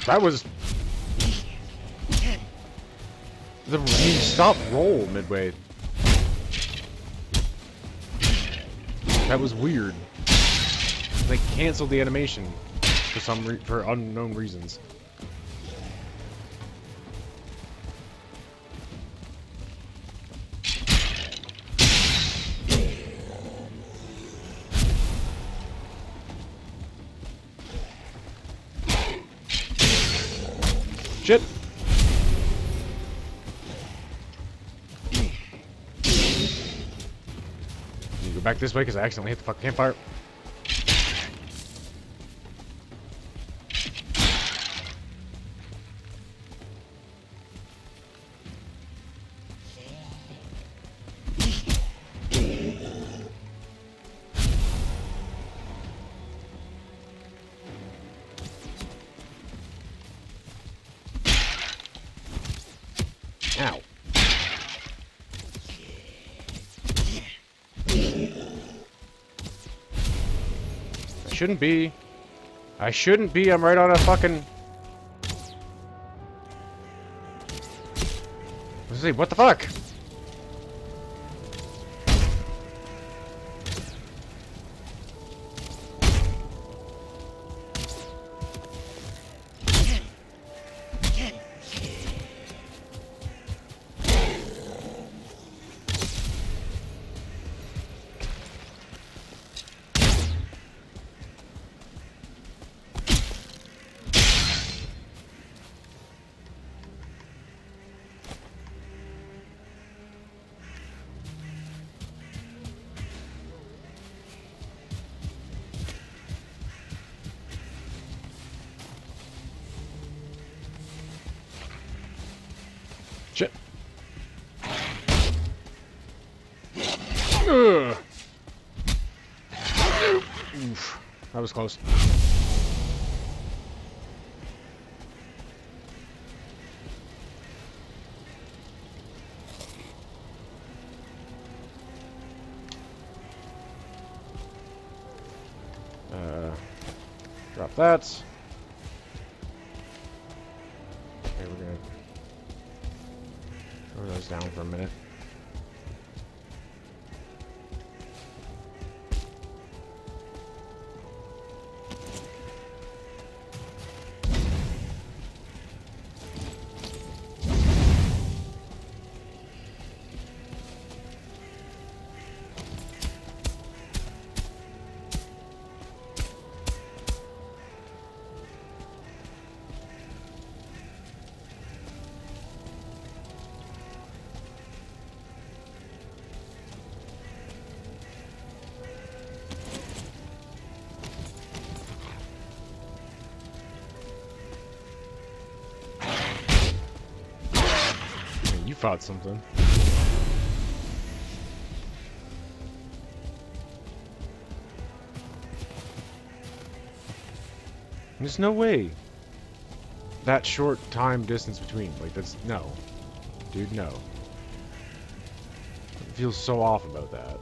Speaker 2: That was... He stopped roll midway. That was weird. They canceled the animation for unknown reasons. Shit. You go back this way because I accidentally hit the fucking campfire. Ow. I shouldn't be. I shouldn't be. I'm right on a fucking... Let's see. What the fuck? Shit. Ugh. Oof. That was close. Drop that. Okay, we're gonna throw those down for a minute. You fought something. There's no way. That short time distance between. Like, that's... No. Dude, no. It feels so off about that.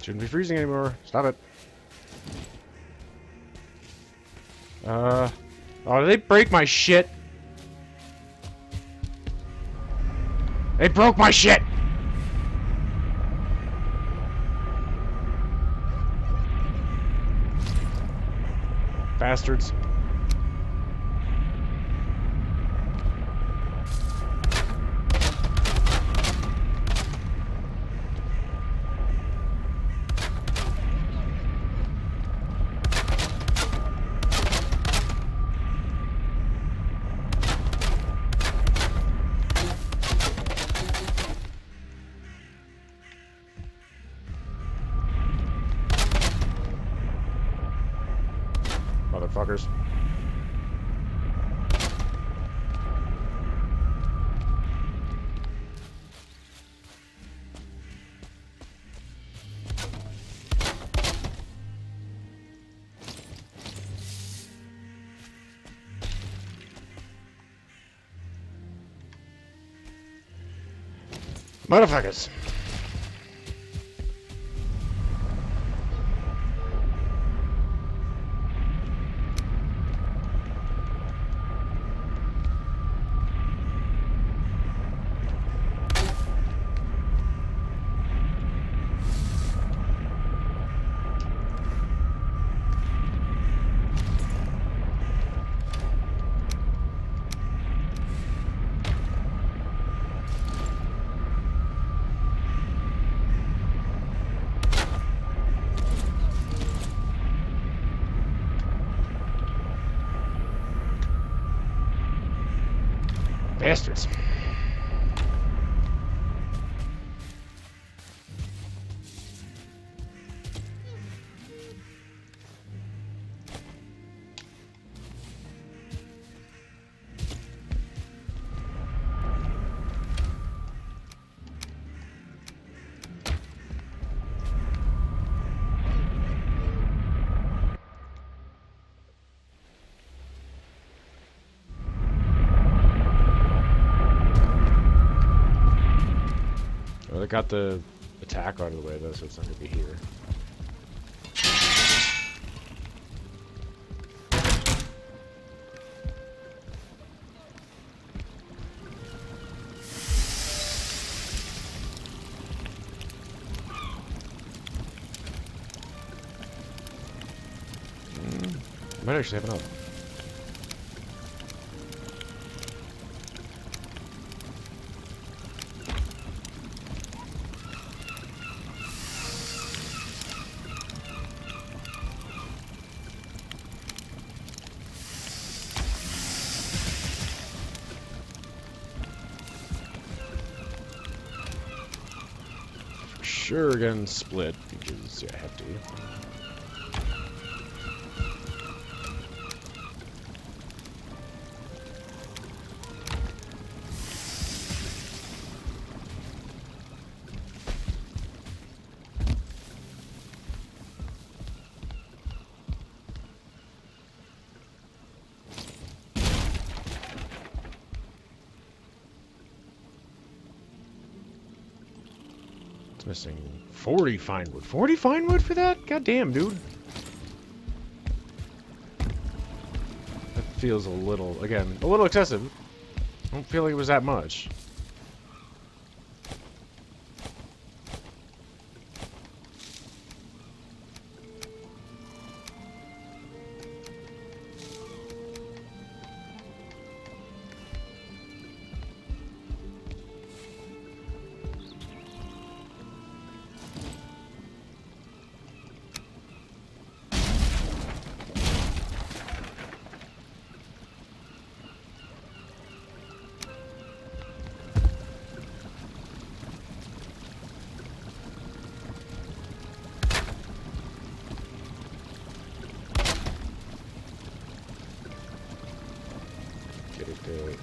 Speaker 2: Shouldn't be freezing anymore. Stop it. Oh, did they break my shit? They broke my shit! Bastards. Motherfuckers. Motherfuckers. Bastards. Well, I got the attack out of the way though, so it's not gonna be here. Might actually have enough. Sure, getting split because I have to. Missing 40 fine wood. 40 fine wood for that? God damn, dude. That feels a little, again, a little excessive. I don't feel like it was that much.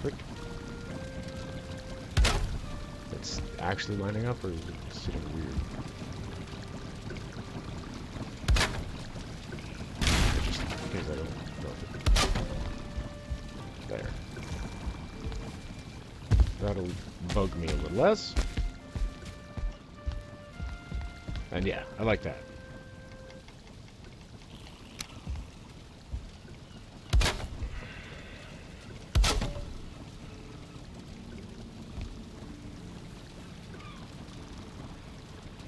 Speaker 2: Quick. It's actually lining up, or is it sitting weird? Just in case I don't know if it... There. That'll bug me a little less. And yeah, I like that.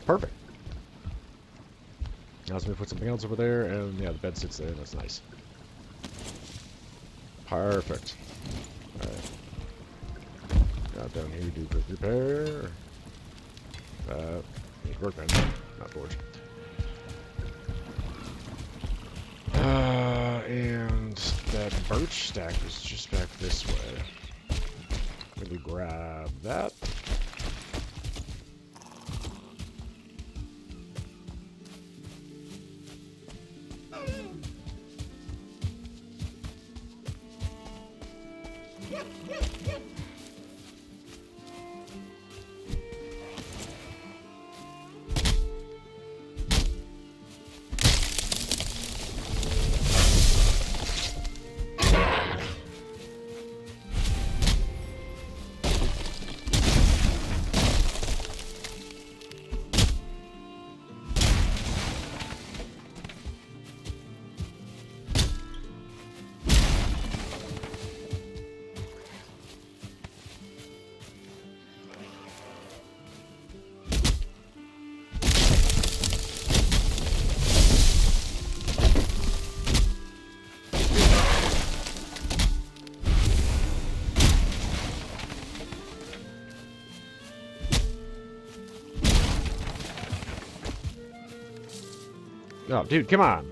Speaker 2: Perfect. Now let me put something else over there, and yeah, the bed sits there. That's nice. Perfect. Alright. Got down here, do quick repair. Need workbench, not forge. And that birch stack is just back this way. Let me grab that. Oh, dude, come on.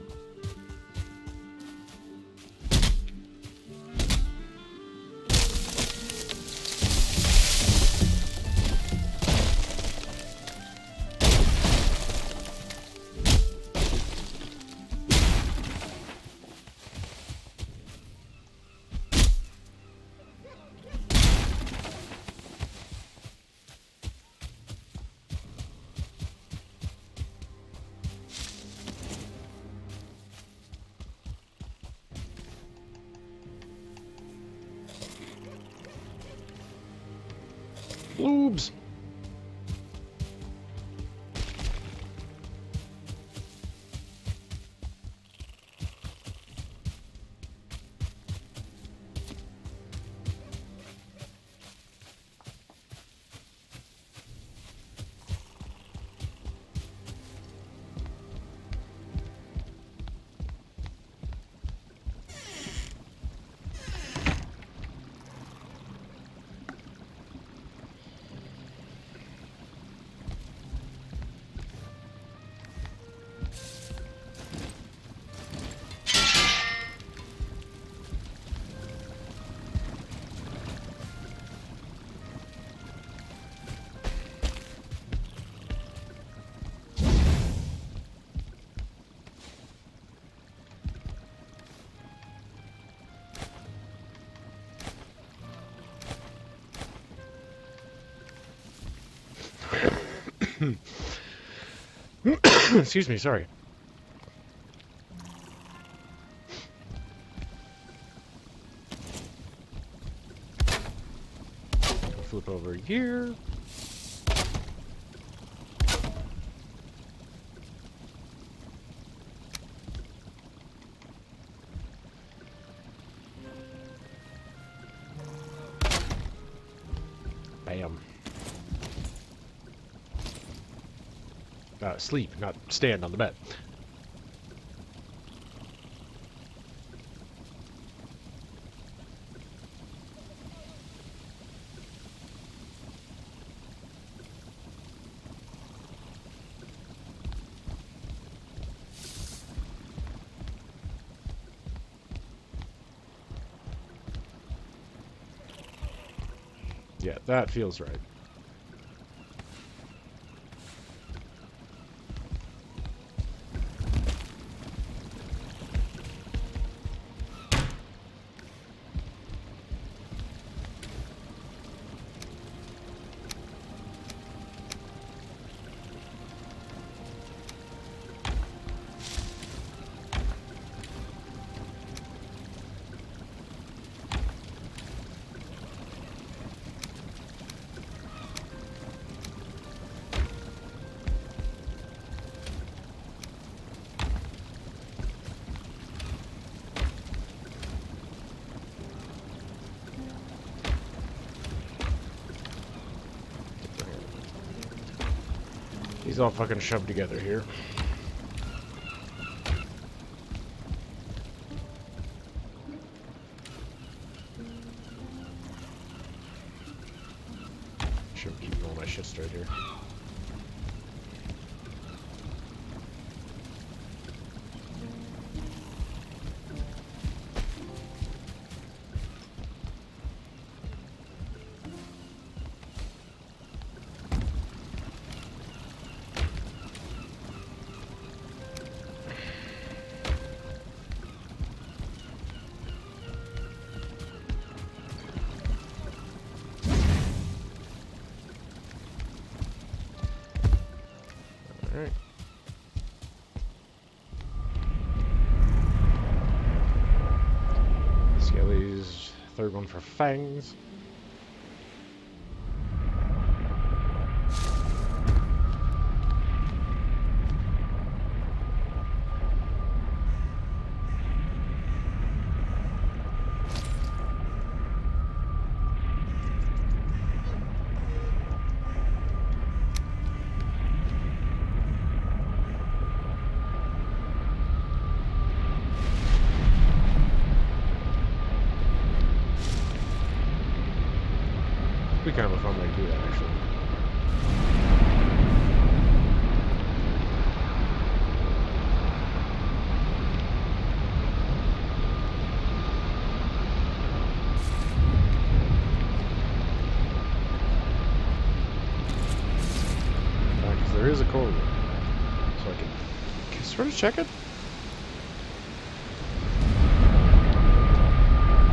Speaker 2: Bloobs. Excuse me, sorry. Flip over here. Bam. Sleep, not stand on the bed. Yeah, that feels right. He's all fucking shoved together here. Should be keeping all my shit straight here. Alright. Skelly's third one for fangs. Be kind of a fun way to do that, actually. Because there is a corridor, so I can sort of check it.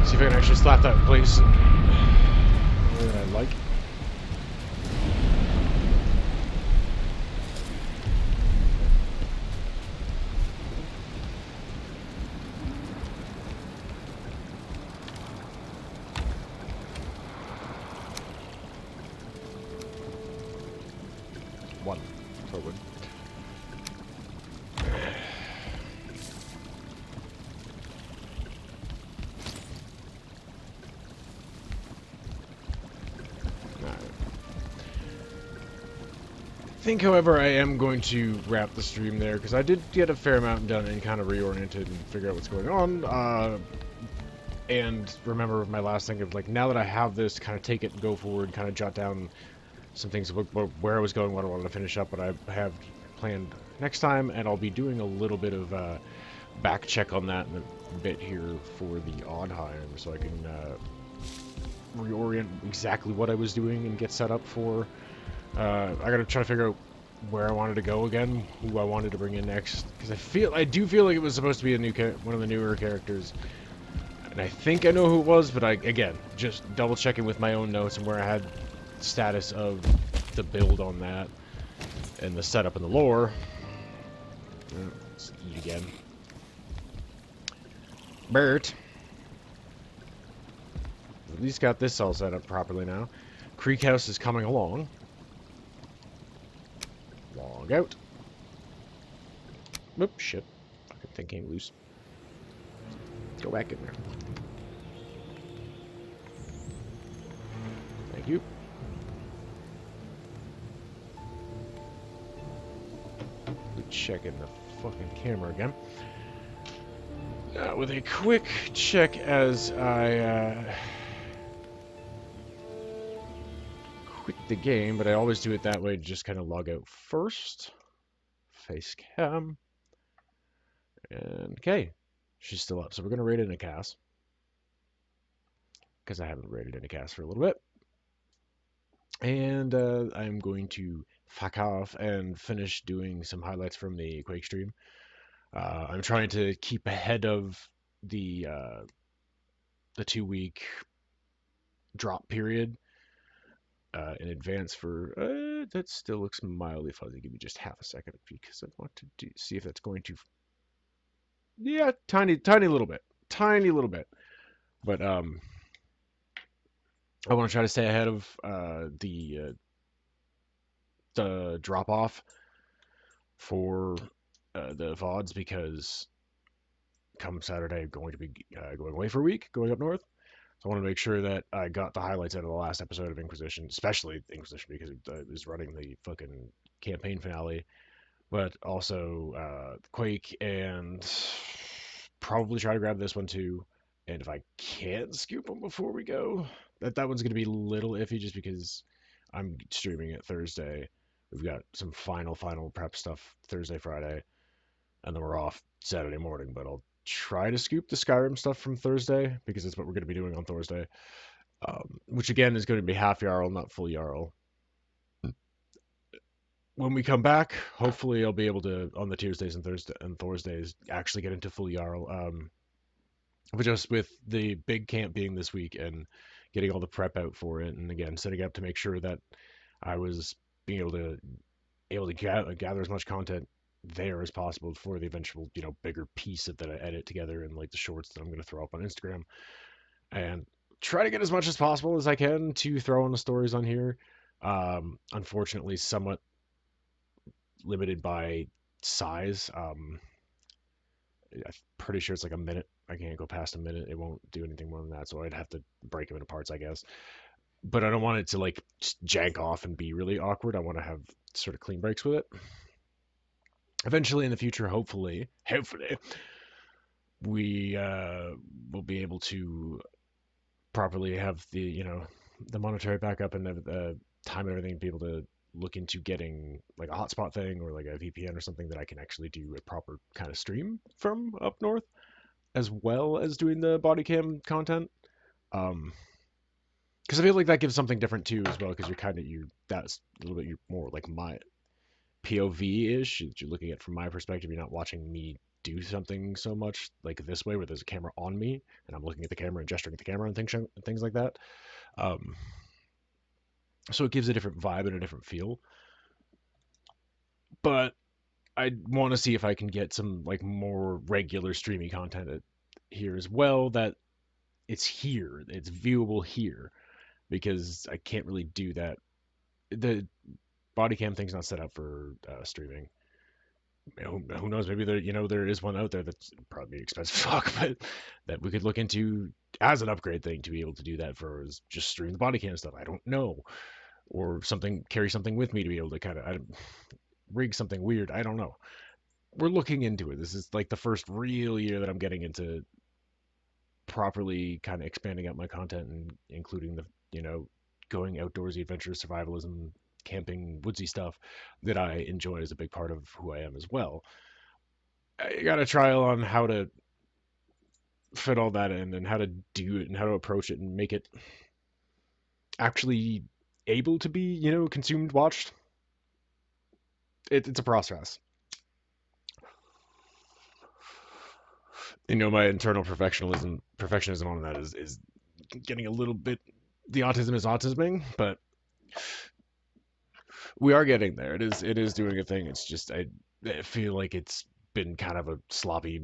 Speaker 2: See if I can actually slap that in place and that I like. One forward. I think, however, I am going to wrap the stream there, because I did get a fair amount done and kind of reoriented and figure out what's going on. And remember my last thing of, like, now that I have this, kind of take it and go forward, kind of jot down some things about where I was going, what I wanted to finish up, what I have planned next time, and I'll be doing a little bit of back check on that in a bit here for the Oddheim, so I can reorient exactly what I was doing and get set up for. I gotta try to figure out where I wanted to go again, who I wanted to bring in next, because I do feel like it was supposed to be a new one of the newer characters, and I think I know who it was, but again, just double checking with my own notes and where I had status of the build on that and the setup and the lore. Let's eat again. Bert. At least got this all set up properly now. Creek House is coming along. Log out. Oops, shit. Fucking thing came loose. Go back in there. Thank you. Checking the fucking camera again. With a quick check as I quit the game, but I always do it that way to just kind of log out first. Face cam. And okay, she's still up, so we're going to raid in a cast. Because I haven't raided in a cast for a little bit. And I'm going to fuck off and finish doing some highlights from the Quake stream. I'm trying to keep ahead of the 2-week drop period in advance for that still looks mildly fuzzy. Give me just half a second because I want to see if that's going to, yeah, tiny little bit, but I want to try to stay ahead of the drop off for the VODs, because come Saturday I'm going to be going away for a week, going up north. So I want to make sure that I got the highlights out of the last episode of Inquisition, especially Inquisition, because I was running the fucking campaign finale, but also Quake, and probably try to grab this one too. And if I can't scoop them before we go, that one's gonna be a little iffy just because I'm streaming it Thursday. We've got some final prep stuff Thursday, Friday, and then we're off Saturday morning. But I'll try to scoop the Skyrim stuff from Thursday because that's what we're gonna be doing on Thursday. Which again is going to be half Jarl, not full Jarl. When we come back, hopefully I'll be able to on the Tuesdays and Thursdays actually get into full Jarl. But just with the big camp being this week and getting all the prep out for it, and again setting up to make sure that I was being able to gather as much content there as possible for the eventual bigger piece that I edit together and like the shorts that I'm going to throw up on Instagram, and try to get as much as possible as I can to throw on the stories on here. Unfortunately, somewhat limited by size. I'm pretty sure it's like a minute. I can't go past a minute. It won't do anything more than that, so I'd have to break them into parts, I guess. But I don't want it to like just jank off and be really awkward. I want to have sort of clean breaks with it. Eventually, in the future, hopefully, we will be able to properly have the monetary backup and the time and everything to be able to look into getting like a hotspot thing or like a VPN or something that I can actually do a proper kind of stream from up north, as well as doing the body cam content. Because I feel like that gives something different too as well. Because that's a little bit more like my POV ish. You're looking at it from my perspective. You're not watching me do something so much like this way, where there's a camera on me and I'm looking at the camera and gesturing at the camera and things like that. So it gives a different vibe and a different feel. But I want to see if I can get some like more regular streamy content here as well. That it's here, it's viewable here, because I can't really do that. The body cam thing's not set up for streaming. Who knows? Maybe there is one out there that's probably expensive fuck, but that we could look into as an upgrade thing to be able to do that for just stream the body cam stuff. I don't know, or carry something with me to be able to kind of rig something weird. I don't know. We're looking into it. This is like the first real year that I'm getting into properly kind of expanding out my content and including the going outdoorsy adventure, survivalism, camping, woodsy stuff that I enjoy as a big part of who I am as well. I got a trial on how to fit all that in and how to do it and how to approach it and make it actually able to be, consumed, watched. It's a process. My internal perfectionism on that is getting a little bit. The autism is autisming, but we are getting there. It is doing a thing. It's just I feel like it's been kind of a sloppy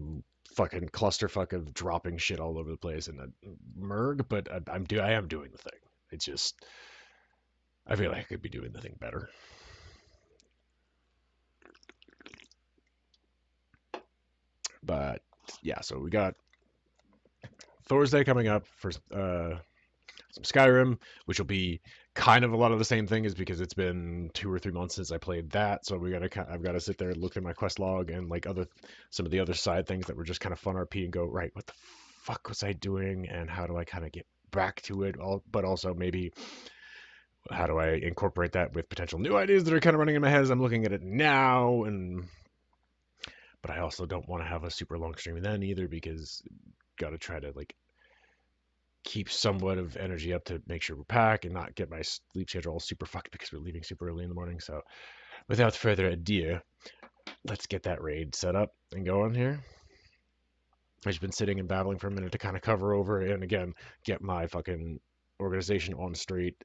Speaker 2: fucking clusterfuck of dropping shit all over the place and a merg, but I am doing the thing. It's just I feel like I could be doing the thing better. But yeah, so we got Thursday coming up for some Skyrim, which will be kind of a lot of the same thing, is because it's been 2 or 3 months since I played that. So I've got to sit there and look at my quest log and like some of the other side things that were just kind of fun RP and go, right, what the fuck was I doing and how do I kind of get back to it? But also maybe how do I incorporate that with potential new ideas that are kind of running in my head as I'm looking at it now? But I also don't want to have a super long stream then either, because got to try to like keep somewhat of energy up to make sure we're packed and not get my sleep schedule all super fucked because we're leaving super early in the morning. So without further ado, let's get that raid set up and going here. I've just been sitting and babbling for a minute to kind of cover over and again get my fucking organization on straight.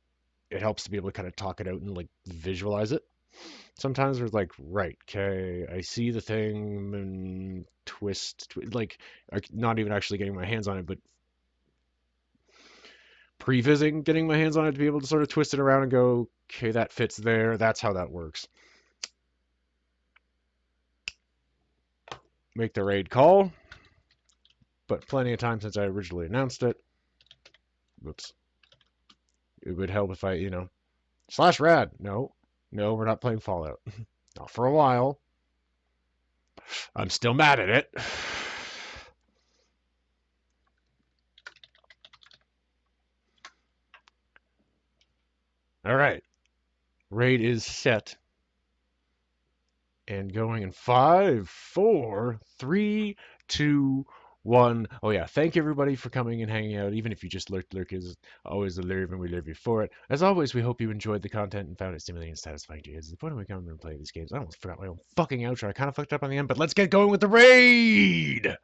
Speaker 2: It helps to be able to kind of talk it out and like visualize it. Sometimes we're like, right, okay, I see the thing and twist, like not even actually getting my hands on it, but prevising getting my hands on it to be able to sort of twist it around and go, okay, that fits there. That's how that works. Make the raid call, but plenty of time since I originally announced it. Whoops. It would help if I, /rad. No, No, we're not playing Fallout. Not for a while. I'm still mad at it. All right. Raid is set and going in 5, 4, 3, 2, 1. Oh yeah, thank everybody for coming and hanging out. Even if you just lurk is always a lurve and we love you for it. As always, we hope you enjoyed the content and found it stimulating and satisfying to you. It's the point of we come and play these games. I almost forgot my own fucking outro. I kind of fucked up on the end, but let's get going with the raid!